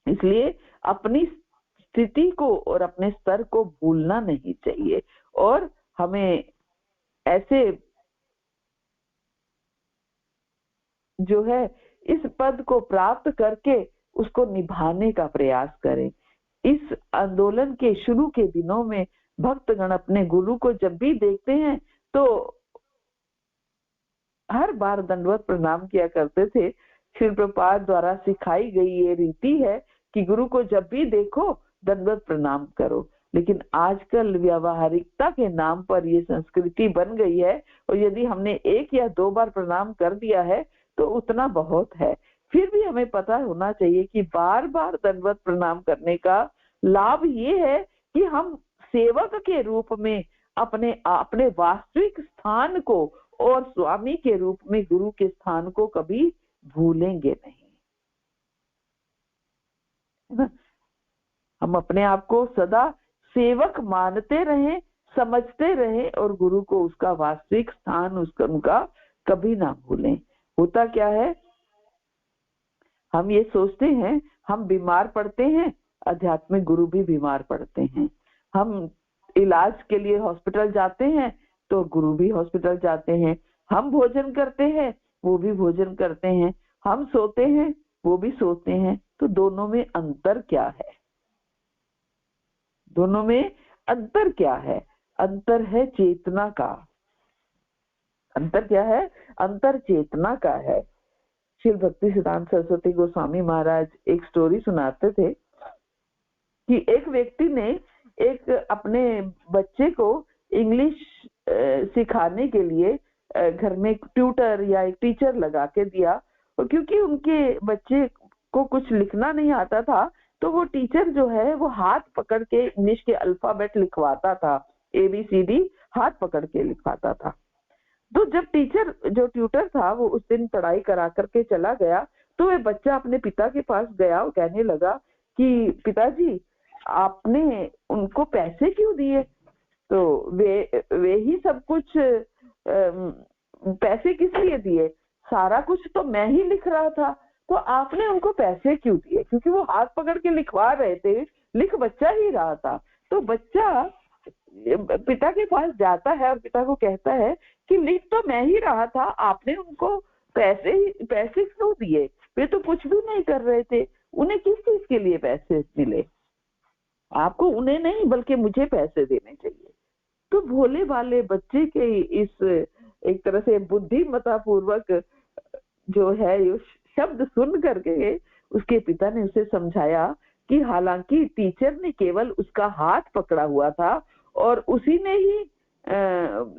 Speaker 1: इसलिए अपनी स्थिति को और अपने स्तर को भूलना नहीं चाहिए और हमें ऐसे जो है इस पद को प्राप्त करके उसको निभाने का प्रयास करें। इस आंदोलन के शुरू के दिनों में भक्तगण अपने गुरु को जब भी देखते हैं तो हर बार दंडवत प्रणाम किया करते थे। श्रील प्रभुपाद द्वारा सिखाई गई ये रीति है कि गुरु को जब भी देखो दंडवत प्रणाम करो। लेकिन आजकल व्यावहारिकता के नाम पर ये संस्कृति बन गई है, और यदि हमने 1 या 2 बार प्रणाम कर दिया है तो उतना बहुत है। फिर भी हमें पता होना चाहिए कि बार बार दंडवत प्रणाम करने का लाभ ये है कि हम सेवक के रूप में अपने वास्तविक स्थान को और स्वामी के रूप में गुरु के स्थान को कभी भूलेंगे नहीं। हम अपने आप को सदा सेवक मानते रहें, समझते रहें, और गुरु को उसका वास्तविक स्थान उनका कभी ना भूलें। होता क्या है, हम ये सोचते हैं हम बीमार पड़ते हैं, आध्यात्मिक गुरु भी बीमार पड़ते हैं। हम इलाज के लिए हॉस्पिटल जाते हैं तो गुरु भी हॉस्पिटल जाते हैं। हम भोजन करते हैं, वो भी भोजन करते हैं। हम सोते हैं, वो भी सोते हैं। तो दोनों में अंतर क्या है? दोनों में अंतर क्या है? अंतर है चेतना का। अंतर क्या है? अंतर चेतना का है। श्री भक्ति सिद्धांत सरस्वती गोस्वामी महाराज एक स्टोरी सुनाते थे कि एक व्यक्ति ने एक अपने बच्चे को इंग्लिश सिखाने के लिए घर में एक ट्यूटर या एक टीचर लगा के दिया। और क्योंकि उनके बच्चे को कुछ लिखना नहीं आता था, तो वो टीचर जो है वो हाथ पकड़ के इंग्लिश के अल्फाबेट लिखवाता था, ABCD हाथ पकड़ के लिखवाता था। तो जब टीचर जो ट्यूटर था वो उस दिन पढ़ाई करा करके चला गया, तो वह बच्चा अपने पिता के पास गया और कहने लगा कि पिताजी आपने उनको पैसे क्यों दिए? तो वे ही सब कुछ पैसे किस लिए दिए? सारा कुछ तो मैं ही लिख रहा था, तो आपने उनको पैसे क्यों दिए? क्योंकि वो हाथ पकड़ के लिखवा रहे थे, लिख बच्चा ही रहा था। तो बच्चा पिता के पास जाता है और पिता को कहता है कि लिख तो मैं ही रहा था, आपने उनको पैसे क्यों दिए? वे तो कुछ भी नहीं कर रहे थे, उन्हें किस चीज के लिए पैसे मिले? आपको उन्हें नहीं बल्कि मुझे पैसे देने चाहिए। तो भोले भाले बच्चे के इस एक तरह से बुद्धिमत्ता पूर्वक जो है ये शब्द सुन करके उसके पिता ने उसे समझाया कि हालांकि टीचर ने केवल उसका हाथ पकड़ा हुआ था और उसी ने ही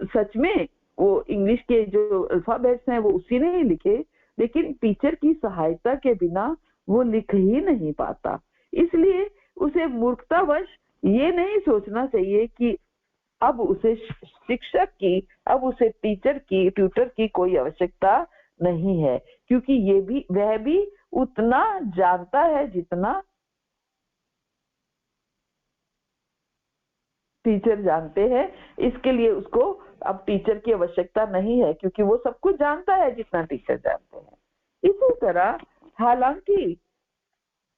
Speaker 1: सच में वो इंग्लिश के जो अल्फाबेट्स हैं वो उसी ने ही लिखे, लेकिन टीचर की सहायता के बिना वो लिख ही नहीं पाता। इसलिए उसे मूर्खतावश ये नहीं सोचना चाहिए कि अब उसे शिक्षक की, अब उसे टीचर की, ट्यूटर की कोई आवश्यकता नहीं है, क्योंकि वह भी उतना जानता है जितना टीचर जानते हैं। इसके लिए उसको अब टीचर की आवश्यकता नहीं है, क्योंकि वो सब कुछ जानता है जितना टीचर जानते हैं। इसी तरह हालांकि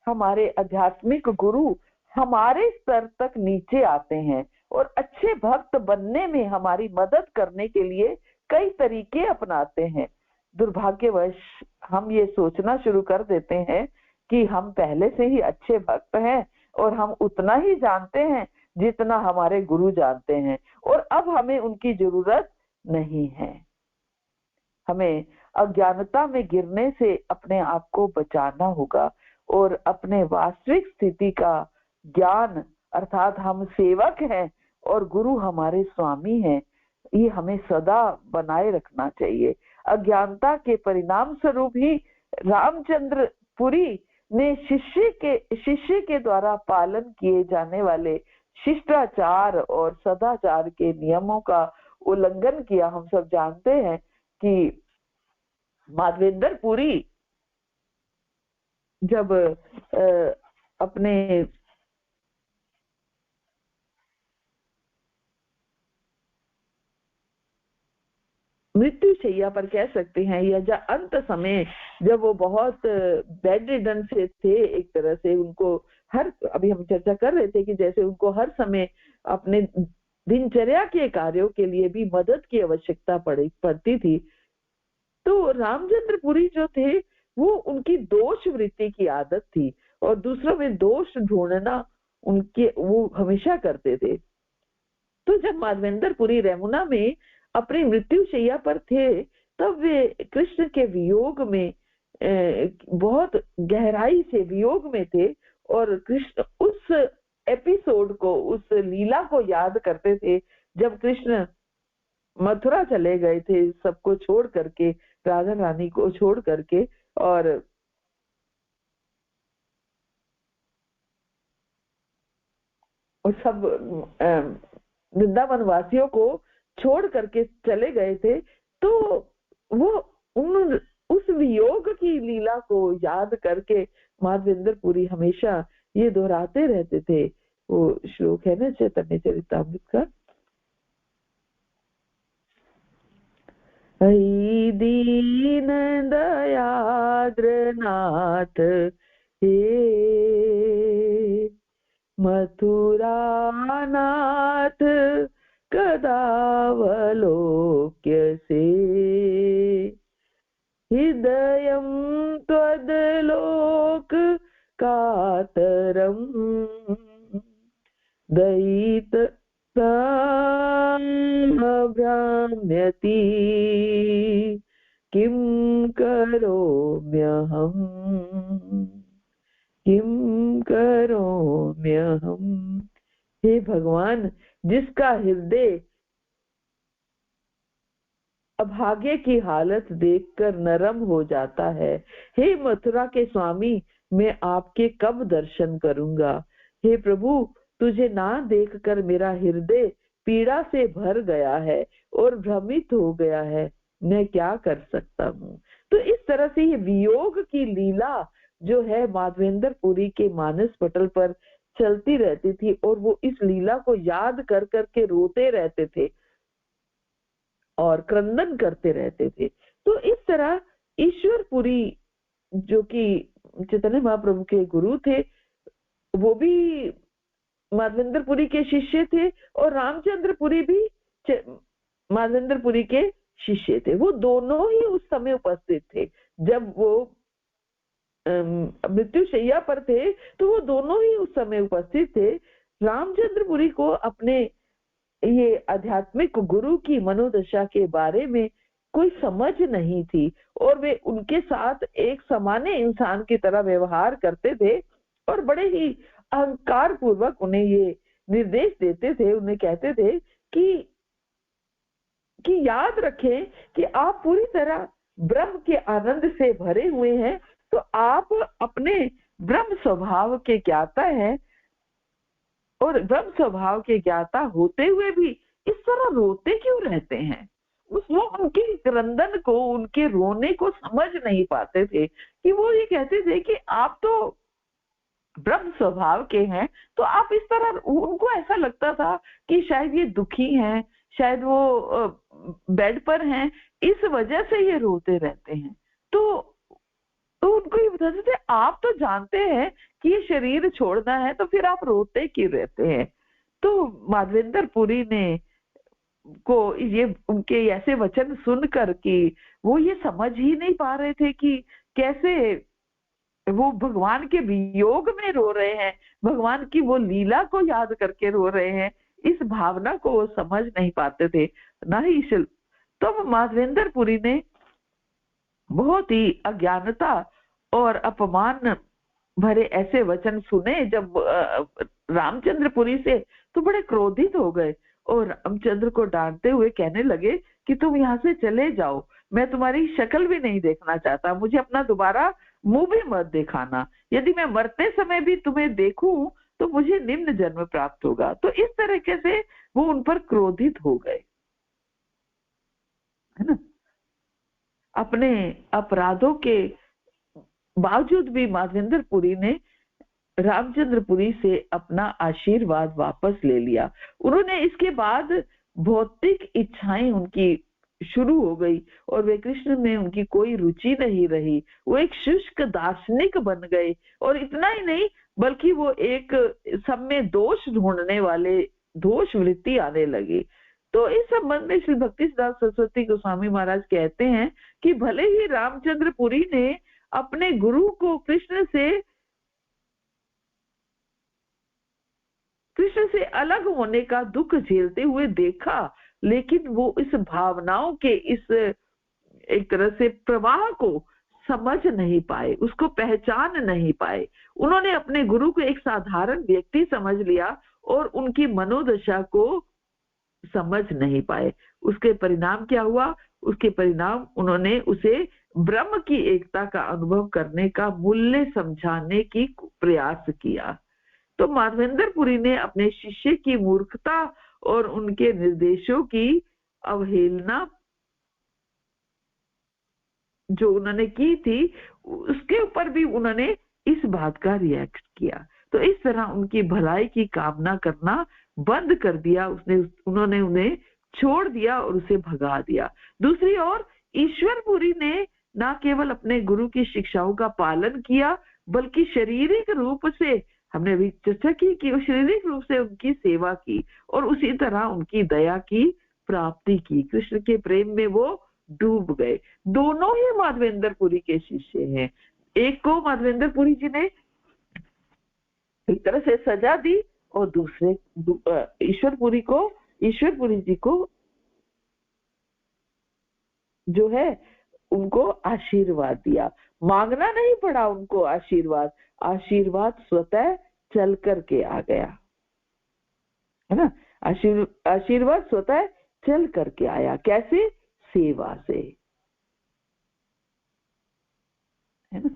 Speaker 1: हमारे आध्यात्मिक गुरु हमारे स्तर तक नीचे आते हैं और अच्छे भक्त बनने में हमारी मदद करने के लिए कई तरीके अपनाते हैं। दुर्भाग्यवश हम ये सोचना शुरू कर देते हैं कि हम पहले से ही अच्छे भक्त हैं और हम उतना ही जानते हैं जितना हमारे गुरु जानते हैं, और अब हमें उनकी जरूरत नहीं है। हमें अज्ञानता में गिरने से अपने आप को बचाना होगा और अपने वास्तविक स्थिति का ज्ञान, अर्थात हम सेवक हैं और गुरु हमारे स्वामी हैं, ये हमें सदा बनाए रखना चाहिए। अज्ञानता के परिणाम स्वरूप ही रामचंद्र पुरी ने शिष्य के द्वारा पालन किए जाने वाले शिष्टाचार और सदाचार के नियमों का उल्लंघन किया। हम सब जानते हैं कि माधवेंद्र पुरी जब अपने मृत्यु शैया पर कह सकते हैं, या जब अंत समय जब वो बहुत बेड रिडन से थे, एक तरह से उनको अभी हम चर्चा कर रहे थे कि जैसे उनको हर समय अपने दिनचर्या के कार्यों के लिए भी मदद की आवश्यकता पड़ती थी, तो रामचंद्र पुरी जो थे वो उनकी दोष वृत्ति की आदत थी और दूसरों में दोष ढूंढना वो हमेशा करते थे। तो जब माधवेंद्र पुरी रेमुना में अपनी मृत्यु शैया पर थे तब वे कृष्ण के वियोग में बहुत गहराई से वियोग में थे और कृष्ण उस एपिसोड को, उस लीला को याद करते थे जब कृष्ण मथुरा चले गए थे सबको छोड़ करके, राधा रानी को छोड़ करके, और सब वृंदावन वासियों को छोड़ करके चले गए थे। तो वो उस वियोग की लीला को याद करके माधवेंद्र पुरी हमेशा ये दोहराते रहते थे। वो श्लोक है ना चैतन्य चरितामृत का, ऐ दीन दयाद्र नाथ हे मथुरानाथ कदावलोक्यसे हृदयं त्वद्लोक कातरम् दयितभ्राम्यति किं करोम्यहम् किं करोम्यहम्। हे भगवान, जिसका हृदय अभागे की हालत देखकर नरम हो जाता है, हे मथुरा के स्वामी, मैं आपके कब दर्शन करूंगा। हे प्रभु, तुझे ना देखकर मेरा हृदय पीड़ा से भर गया है और भ्रमित हो गया है, मैं क्या कर सकता हूँ। तो इस तरह से ये वियोग की लीला जो है माधवेंद्र पुरी के मानस पटल पर चलती रहती थी और वो इस लीला को याद कर करके रोते रहते थे और क्रंदन करते रहते थे। तो इस तरह ईश्वर पुरी जो कि चैतन्य महाप्रभु के गुरु थे, वो भी माधवेंद्र पुरी के शिष्य थे और रामचंद्र पुरी भी माधवेंद्र पुरी के शिष्य थे। वो दोनों ही उस समय उपस्थित थे जब वो मृत्यु शैया पर थे, तो वो दोनों ही उस समय उपस्थित थे। रामचंद्र पुरी को अपने ये आध्यात्मिक गुरु की मनोदशा के बारे में कोई समझ नहीं थी और वे उनके साथ एक सामान्य इंसान की तरह व्यवहार करते थे और बड़े ही अहंकार पूर्वक उन्हें ये निर्देश देते थे। उन्हें कहते थे कि याद रखें कि आप पूरी तरह ब्रह्म के आनंद से भरे हुए हैं, तो आप अपने ब्रह्म स्वभाव के ज्ञाता हैं और ब्रह्म स्वभाव के ज्ञाता होते हुए भी इस तरह रोते क्यों रहते हैं। वो उनके क्रंदन को, उनके रोने को समझ नहीं पाते थे कि वो ये कहते थे कि आप तो ब्रह्म स्वभाव के हैं, तो आप इस तरह, उनको ऐसा लगता था कि शायद ये दुखी हैं, शायद वो बेड पर हैं, इस वजह से ये रोते रहते हैं। तो उनको ये बताते थे आप तो जानते हैं कि ये शरीर छोड़ना है, तो फिर आप रोते क्यों रहते हैं। तो माधवेंद्र पुरी ने को ये उनके ऐसे वचन सुनकर कि वो ये समझ ही नहीं पा रहे थे कि कैसे वो भगवान के वियोग में रो रहे हैं, भगवान की वो लीला को याद करके रो रहे हैं, इस भावना को वो समझ नहीं पाते थे ना ही तो माधवेंद्र पुरी ने बहुत ही अज्ञानता और अपमान भरे ऐसे वचन सुने जब रामचंद्र पुरी से, तो बड़े क्रोधित हो गए और रामचंद्र को डांटते हुए कहने लगे कि तुम यहाँ से चले जाओ, मैं तुम्हारी शक्ल भी नहीं देखना चाहता, मुझे अपना दोबारा मुंह भी मत दिखाना, यदि मैं मरते समय भी तुम्हें देखूं तो मुझे निम्न जन्म प्राप्त होगा। तो इस तरीके से वो उन पर क्रोधित हो गए, है ना। अपने अपराधों के बावजूद भी माधवेंद्र पुरी ने रामचंद्र पुरी से अपना आशीर्वाद वापस ले लिया। उन्होंने इसके बाद भौतिक इच्छाएं उनकी शुरू हो गई और वे कृष्ण में उनकी कोई रुचि नहीं रही, वो एक शुष्क दार्शनिक बन गए और इतना ही नहीं बल्कि वो एक सब में दोष ढूंढने वाले, दोष वृत्ति आने लगी। तो इस संबंध में श्री भक्ति सिद्धांत सरस्वती गोस्वामी महाराज कहते हैं कि भले ही रामचंद्र पुरी ने अपने गुरु को कृष्ण से अलग होने का दुख झेलते हुए देखा, लेकिन वो इस भावनाओं के, इस एक तरह से प्रवाह को समझ नहीं पाए, उसको पहचान नहीं पाए। उन्होंने अपने गुरु को एक साधारण व्यक्ति समझ लिया और उनकी मनोदशा को समझ नहीं पाए। उसके परिणाम क्या हुआ? उसके परिणाम उन्होंने उसे ब्रह्म की एकता का अनुभव करने का मूल्य समझाने की प्रयास किया। तो माधवेंद्रपुरी ने अपने शिष्य की मूर्खता और उनके निर्देशों की अवहेलना जो उन्होंने की थी, उसके ऊपर भी उन्होंने इस बात का रिएक्ट किया। तो इस तरह उनकी भलाई की कामना करना बंद कर दिया। उन्होंने उन्हें छोड़ दिया और उसे भगा दिया। दूसरी ओर ईश्वरपुरी ने न केवल अपने गुरु की शिक्षाओं का पालन किया, बल्कि शारीरिक रूप से, हमने अभी चर्चा की कि वो शारीरिक रूप से उनकी सेवा की और उसी तरह उनकी दया की प्राप्ति की। कृष्ण के प्रेम में वो डूब गए। दोनों ही माधवेंद्रपुरी के शिष्य हैं। एक को माधवेंद्रपुरी जी ने एक तरह से सजा दी और दूसरे ईश्वरपुरी जी को जो है उनको आशीर्वाद दिया। मांगना नहीं पड़ा उनको आशीर्वाद, आशीर्वाद स्वतः चल करके आ गया, है ना। आशीर्वाद स्वतः चल करके आया। कैसे? सेवा से, है ना।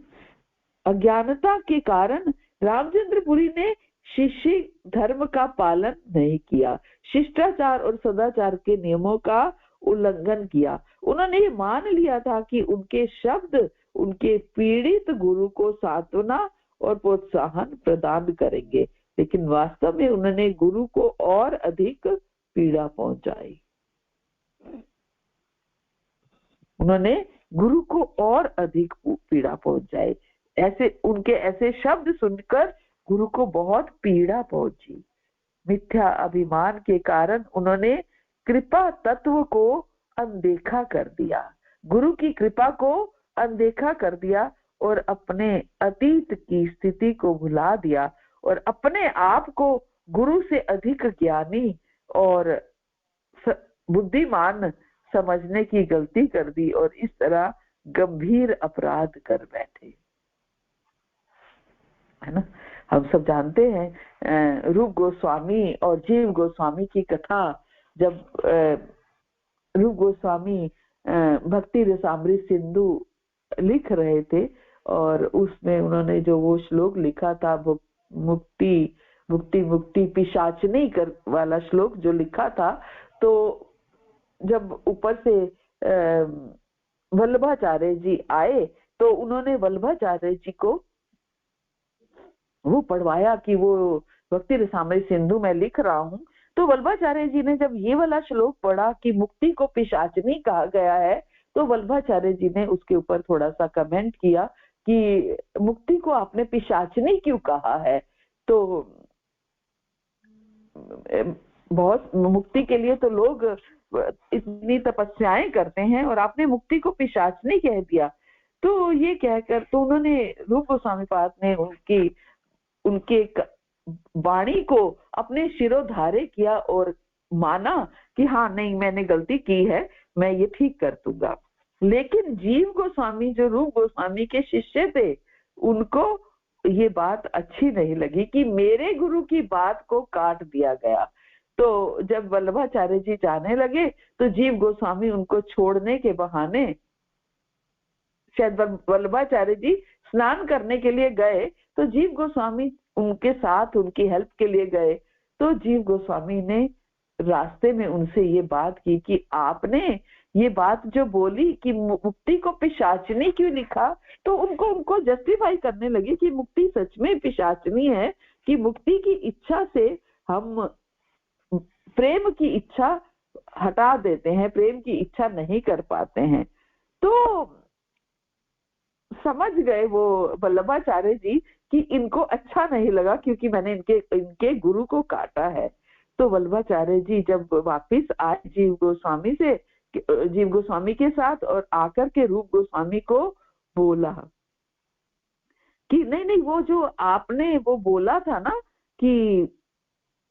Speaker 1: अज्ञानता के कारण रामचंद्रपुरी ने शिष्य धर्म का पालन नहीं किया, शिष्टाचार और सदाचार के नियमों का उल्लंघन किया। उन्होंने ये मान लिया था कि उनके शब्द उनके पीड़ित गुरु को सांत्वना और प्रोत्साहन प्रदान करेंगे, लेकिन वास्तव में उन्होंने गुरु को और अधिक पीड़ा पहुंचाई। उन्होंने गुरु को और अधिक पीड़ा पहुंचाई। उनके ऐसे शब्द सुनकर गुरु को बहुत पीड़ा पहुंची। मिथ्या अभिमान के कारण उन्होंने कृपा तत्व को अनदेखा कर दिया, गुरु की कृपा को अनदेखा कर दिया और अपने अतीत की स्थिति को भुला दिया और अपने आप को गुरु से अधिक ज्ञानी और बुद्धिमान समझने की गलती कर दी और इस तरह गंभीर अपराध कर बैठे, है ना। हम सब जानते हैं रूप गोस्वामी और जीव गोस्वामी की कथा। जब रूप गोस्वामी भक्ति रसामृत सिंधु लिख रहे थे और उसमें उन्होंने जो वो श्लोक लिखा था, मुक्ति मुक्ति मुक्ति पिशाचनी कर वाला श्लोक जो लिखा था, तो जब ऊपर से वल्लभाचार्य जी आए तो उन्होंने वल्लभाचार्य जी को वो पढ़वाया कि वो भक्ति रसामृत सिंधु में लिख रहा हूँ। तो वल्लभाचार्य जी ने जब ये वाला श्लोक पढ़ा कि मुक्ति को पिशाचनी कहा गया है, तो वल्लभाचार्य जी ने उसके ऊपर थोड़ा सा कमेंट किया कि मुक्ति को आपने पिशाचनी क्यों कहा है। तो बहुत मुक्ति के लिए तो लोग इतनी तपस्याएं करते हैं और आपने मुक्ति को पिशाचनी कह दिया। तो ये कहकर तो उन्होंने रूप गोस्वामी पाद ने उनके वाणी को अपने शिरोधार्य किया और माना कि हाँ नहीं, मैंने गलती की है, मैं ये ठीक कर दूंगा। लेकिन जीव गोस्वामी जो रूप गोस्वामी के शिष्य थे, उनको ये बात अच्छी नहीं लगी कि मेरे गुरु की बात को काट दिया गया। तो जब वल्लभाचार्य जी जाने लगे तो जीव गोस्वामी उनको छोड़ने के बहाने, शायद वल्लभाचार्य जी स्नान करने के लिए गए तो जीव गोस्वामी उनके साथ उनकी हेल्प के लिए गए। तो जीव गोस्वामी ने रास्ते में उनसे ये बात की कि आपने ये बात जो बोली कि मुक्ति को पिशाचनी क्यों लिखा, तो उनको जस्टिफाई करने लगे कि मुक्ति सच में पिशाचनी है, कि मुक्ति की इच्छा से हम प्रेम की इच्छा हटा देते हैं, प्रेम की इच्छा नहीं कर पाते हैं। तो समझ गए वो वल्लभाचार्य जी कि इनको अच्छा नहीं लगा क्योंकि मैंने इनके गुरु को काटा है। तो वल्लभाचार्य जी जब वापिस आए जीव गोस्वामी के साथ और आकर के रूप गोस्वामी को बोला कि नहीं, वो जो आपने वो बोला था ना कि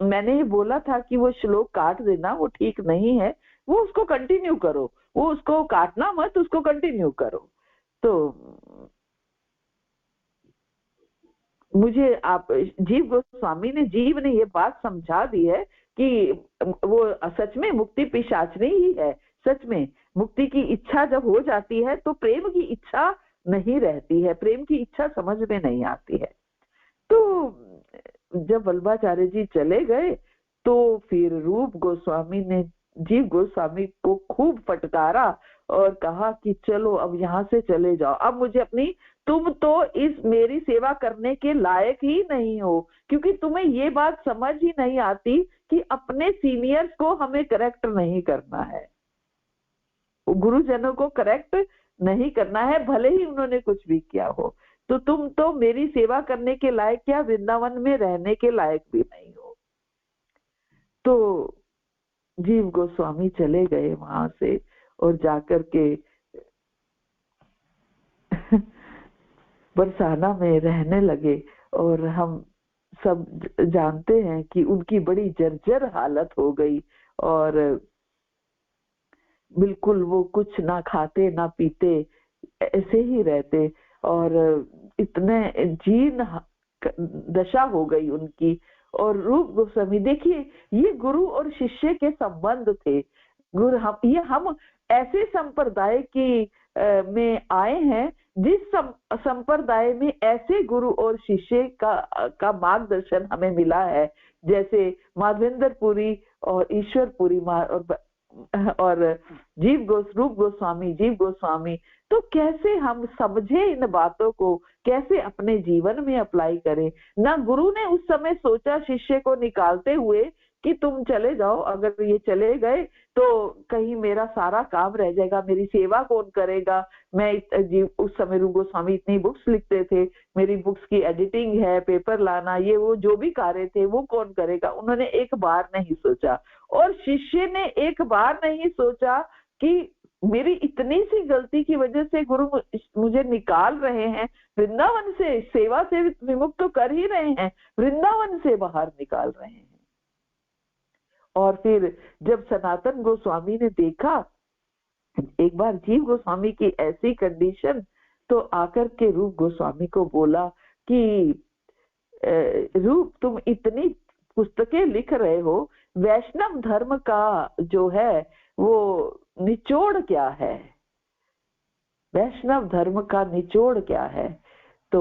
Speaker 1: मैंने ये बोला था कि वो श्लोक काट देना, वो ठीक नहीं है, वो उसको कंटिन्यू करो, वो उसको काटना मत, उसको कंटिन्यू करो। तो मुझे आप जीव गोस्वामी ने ये बात समझा दी है कि वो सच में मुक्ति पिशाचनी ही है। सच में मुक्ति की इच्छा जब हो जाती है तो प्रेम की इच्छा नहीं रहती है, प्रेम की इच्छा समझ में नहीं आती है। तो जब वल्लभाचार्य जी चले गए तो फिर रूप गोस्वामी ने जीव गोस्वामी को खूब फटकारा और कहा कि चलो अब यहाँ से चले जाओ, अब मुझे अपनी, तुम तो इस मेरी सेवा करने के लायक ही नहीं हो, क्योंकि तुम्हें ये बात समझ ही नहीं आती कि अपने सीनियर्स को हमें करेक्ट नहीं करना है, गुरुजनों को करेक्ट नहीं करना है, भले ही उन्होंने कुछ भी किया हो। तो तुम तो मेरी सेवा करने के लायक क्या, वृंदावन में रहने के लायक भी नहीं हो। तो जीव गोस्वामी चले गए वहां से और जाकर के बरसाना में रहने लगे। और हम सब जानते हैं कि उनकी बड़ी जर्जर हालत हो गई और बिल्कुल वो कुछ ना खाते ना पीते, ऐसे ही रहते और इतने जीर्ण दशा हो गई उनकी। और रूप गोस्वामी, देखिए ये गुरु और शिष्य के संबंध थे। हम ऐसे संप्रदाय की में आए हैं जिस संप्रदाय में ऐसे गुरु और शिष्य का मार्गदर्शन हमें मिला है, जैसे माधवेंद्रपुरी और ईश्वरपुरी और रूप गोस्वामी, जीव गोस्वामी। तो कैसे हम समझे इन बातों को, कैसे अपने जीवन में अप्लाई करें। ना गुरु ने उस समय सोचा शिष्य को निकालते हुए कि तुम चले जाओ, अगर ये चले गए तो कहीं मेरा सारा काम रह जाएगा, मेरी सेवा कौन करेगा। उस समय रूप गोस्वामी इतनी बुक्स लिखते थे, मेरी बुक्स की एडिटिंग है, पेपर लाना, ये वो जो भी कार्य थे वो कौन करेगा। उन्होंने एक बार नहीं सोचा। और शिष्य ने एक बार नहीं सोचा कि मेरी इतनी सी गलती की वजह से गुरु मुझे निकाल रहे हैं वृंदावन से, सेवा से विमुक्त तो कर ही रहे हैं, वृंदावन से बाहर निकाल रहे हैं। और फिर जब सनातन गोस्वामी ने देखा एक बार जीव गोस्वामी की ऐसी कंडीशन, तो आकर के रूप गोस्वामी को बोला कि रूप, तुम इतनी पुस्तकें लिख रहे हो, वैष्णव धर्म का जो है वो निचोड़ क्या है, वैष्णव धर्म का निचोड़ क्या है। तो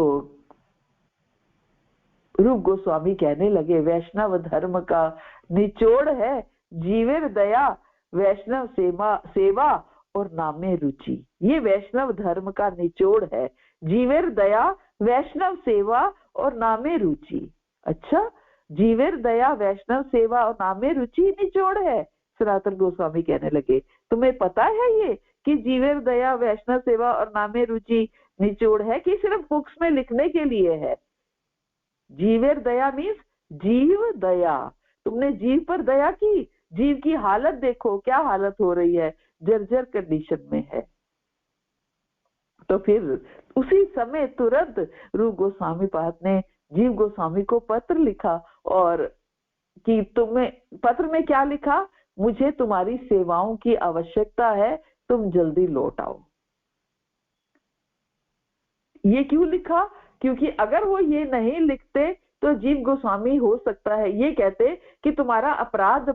Speaker 1: रूप गोस्वामी कहने लगे, वैष्णव धर्म का निचोड़ है जीवेर दया, वैष्णव सेवा और नामे रुचि। ये वैष्णव धर्म का निचोड़ है, जीवेर दया, वैष्णव सेवा और नामे रुचि। अच्छा, जीवेर दया, वैष्णव सेवा और नामे रुचि निचोड़ है। सनातन गोस्वामी कहने लगे, तुम्हें पता है ये कि जीवेर दया, वैष्णव सेवा और नामे रुचि निचोड़ है कि सिर्फ बुक्स में लिखने के लिए है। जीवेर दया मीन्स जीव दया, तुमने जीव पर दया की, जीव की हालत देखो क्या हालत हो रही है, जर्जर कंडीशन में है। तो फिर उसी समय तुरंत रूप गोस्वामी पाद ने जीव गोस्वामी को पत्र लिखा, और कि तुम्हें पत्र में क्या लिखा, मुझे तुम्हारी सेवाओं की आवश्यकता है, तुम जल्दी लौट आओ। ये क्यों लिखा, क्योंकि अगर वो ये नहीं लिखते तो जीव गोस्वामी हो सकता है ये कहते कि तुम्हारा अपराध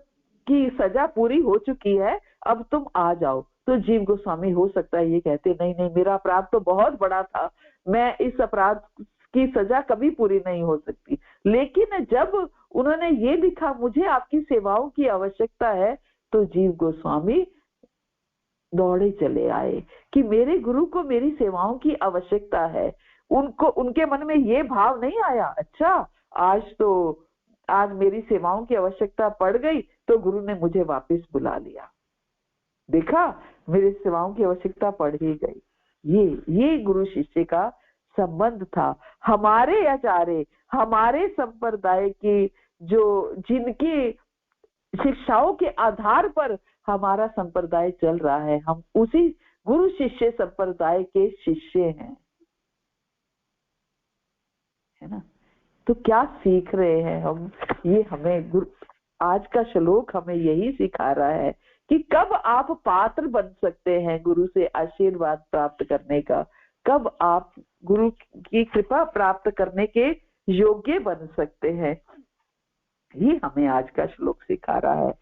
Speaker 1: की सजा पूरी हो चुकी है, अब तुम आ जाओ। तो जीव गोस्वामी हो सकता है ये कहते, नहीं नहीं, मेरा अपराध तो बहुत बड़ा था, मैं इस अपराध की सजा कभी पूरी नहीं हो सकती। लेकिन जब उन्होंने ये लिखा, मुझे आपकी सेवाओं की आवश्यकता है, तो जीव गोस्वामी दौड़े चले आए कि मेरे गुरु को मेरी सेवाओं की आवश्यकता है। उनके मन में ये भाव नहीं आया, अच्छा आज मेरी सेवाओं की आवश्यकता पड़ गई तो गुरु ने मुझे वापस बुला लिया, देखा मेरी सेवाओं की आवश्यकता पड़ ही गई। ये गुरु शिष्य का संबंध था। हमारे आचार्य, हमारे संप्रदाय की जिनकी शिक्षाओं के आधार पर हमारा संप्रदाय चल रहा है, हम उसी गुरु शिष्य संप्रदाय के शिष्य हैं, है ना। तो क्या सीख रहे हैं हम, ये हमें आज का श्लोक हमें यही सिखा रहा है कि कब आप पात्र बन सकते हैं गुरु से आशीर्वाद प्राप्त करने का, कब आप गुरु की कृपा प्राप्त करने के योग्य बन सकते हैं, ये हमें आज का श्लोक सिखा रहा है।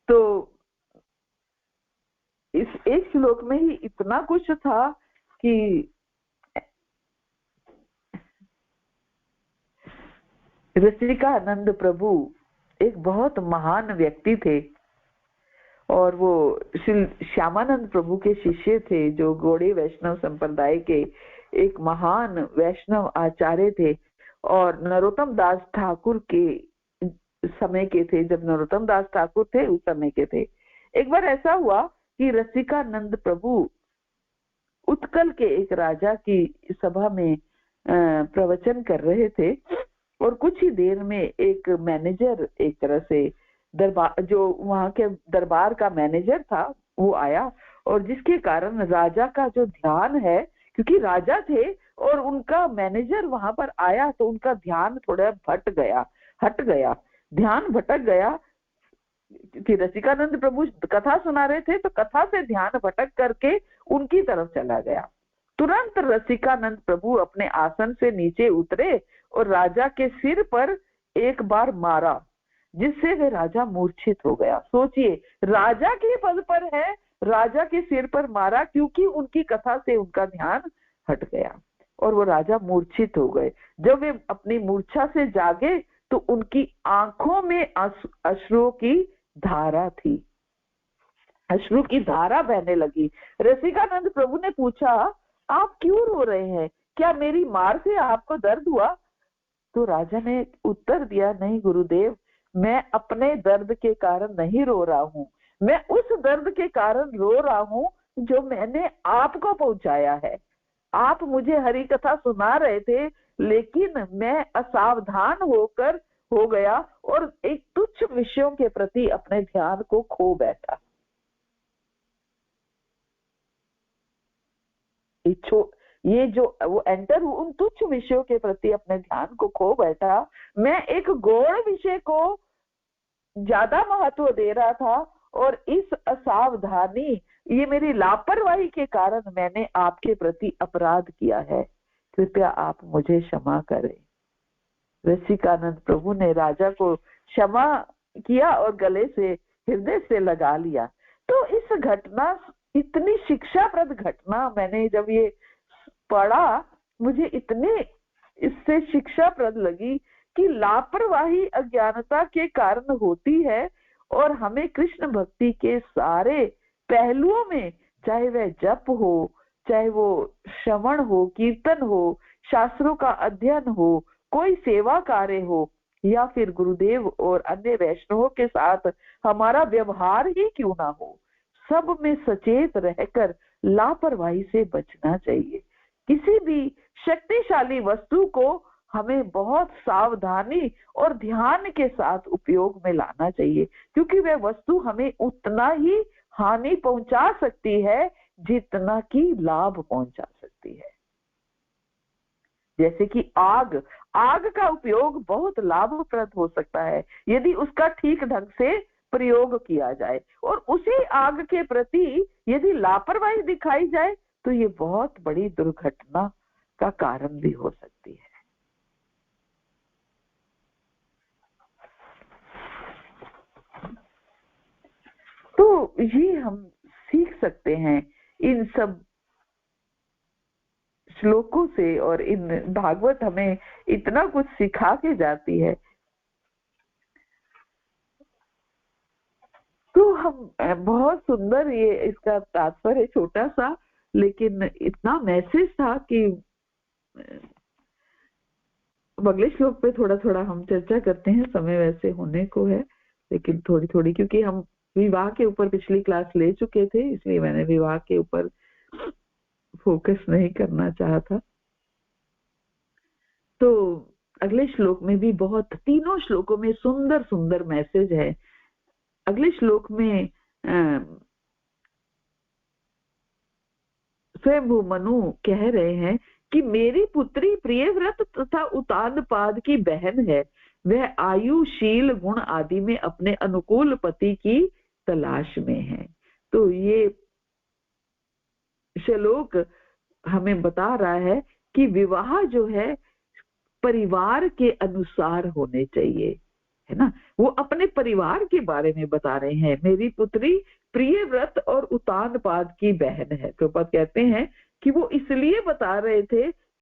Speaker 1: तो इस एक श्लोक में ही इतना कुछ था कि रसिकानंद प्रभु एक बहुत महान व्यक्ति थे और वो श्यामानंद प्रभु के शिष्य थे, जो गौड़ी वैष्णव संप्रदाय के एक महान वैष्णव आचार्य थे और नरोत्तम दास ठाकुर के समय के थे। जब नरोत्तम दास ठाकुर थे उस समय के थे। एक बार ऐसा हुआ कि रसिकानंद प्रभु उत्कल के एक राजा की सभा में प्रवचन कर रहे थे और कुछ ही देर में एक मैनेजर, एक तरह से दरबार, जो वहां के दरबार का मैनेजर था, वो आया और जिसके कारण राजा का जो ध्यान है, क्योंकि राजा थे और उनका मैनेजर वहां पर आया तो उनका ध्यान थोड़ा हट गया, ध्यान भटक गया कि रसिकानंद प्रभु कथा सुना रहे थे तो कथा से ध्यान भटक करके उनकी तरफ चला गया। तुरंत रसिकानंद प्रभु अपने आसन से नीचे उतरे और राजा के सिर पर एक बार मारा, जिससे वे राजा मूर्छित हो गया। सोचिए, राजा के पद पर है, राजा के सिर पर मारा क्योंकि उनकी कथा से उनका ध्यान हट गया और वो राजा मूर्छित हो गए। जब वे अपनी मूर्छा से जागे तो उनकी आंखों में अश्रुओं की धारा थी, अश्रु की धारा बहने लगी। रसिकानंद प्रभु ने पूछा, आप क्यों रो रहे हैं? क्या मेरी मार से आपको दर्द हुआ? तो राजा ने उत्तर दिया, नहीं गुरुदेव, मैं अपने दर्द के कारण नहीं रो रहा हूँ, मैं उस दर्द के कारण रो रहा हूँ जो मैंने आपको पहुंचाया है। आप मुझे हरि कथा सुना रहे थे लेकिन मैं असावधान हो गया और एक तुच्छ विषयों के प्रति अपने ध्यान को खो बैठा। ये जो वो एंटर उन तुच्छ विषयों के प्रति अपने ध्यान को खो बैठा। मैं एक गौण विषय को ज्यादा महत्व दे रहा था और इस असावधानी, ये मेरी लापरवाही के कारण मैंने आपके प्रति अपराध किया है, कृपया आप मुझे क्षमा करें। रसिकानंद प्रभु ने राजा को क्षमा किया और गले से, हृदय से लगा लिया। तो इस घटना, इतनी शिक्षाप्रद घटना, मैंने जब ये पढ़ा मुझे इतनी इससे शिक्षाप्रद लगी कि लापरवाही अज्ञानता के कारण होती है और हमें कृष्ण भक्ति के सारे पहलुओं में, चाहे वह जप हो, चाहे वो श्रवण हो, कीर्तन हो, शास्त्रों का अध्ययन हो, कोई सेवा कार्य हो, या फिर गुरुदेव और अन्य वैष्णवों के साथ हमारा व्यवहार ही क्यों ना हो, सब में सचेत रहकर लापरवाही से बचना चाहिए। किसी भी शक्तिशाली वस्तु को हमें बहुत सावधानी और ध्यान के साथ उपयोग में लाना चाहिए, क्योंकि वह वस्तु हमें उतना ही हानि पहुंचा सकती है जितना कि लाभ पहुंचा सकती है। जैसे कि आग का उपयोग बहुत लाभप्रद हो सकता है यदि उसका ठीक ढंग से प्रयोग किया जाए, और उसी आग के प्रति यदि लापरवाही दिखाई जाए तो ये बहुत बड़ी दुर्घटना का कारण भी हो सकती है। तो ये हम सीख सकते हैं इन सब श्लोकों से, और इन भागवत हमें इतना कुछ सिखा के जाती है। तो हम बहुत सुंदर, ये इसका तात्पर्य छोटा सा लेकिन इतना मैसेज था कि अगले श्लोक पे थोड़ा थोड़ा हम चर्चा करते हैं, समय वैसे होने को है लेकिन थोड़ी थोड़ी, क्योंकि हम विवाह के ऊपर पिछली क्लास ले चुके थे इसलिए मैंने विवाह के ऊपर फोकस नहीं करना चाहा था। तो अगले श्लोक में भी बहुत, तीनों श्लोकों में सुंदर सुंदर मैसेज है। अगले श्लोक में स्वयं मनु कह रहे हैं कि मेरी पुत्री प्रियव्रत तथा उतानपाद की बहन है, वह आयु, शील, गुण आदि में अपने अनुकूल पति की तलाश में हैं। तो ये श्लोक हमें बता रहा है कि विवाह जो है परिवार के अनुसार होने चाहिए, है ना। वो अपने परिवार के बारे में बता रहे हैं। मेरी पुत्री प्रियव्रत और उतानपाद की बहन है। प्रभुपाद कहते हैं कि वो इसलिए बता रहे थे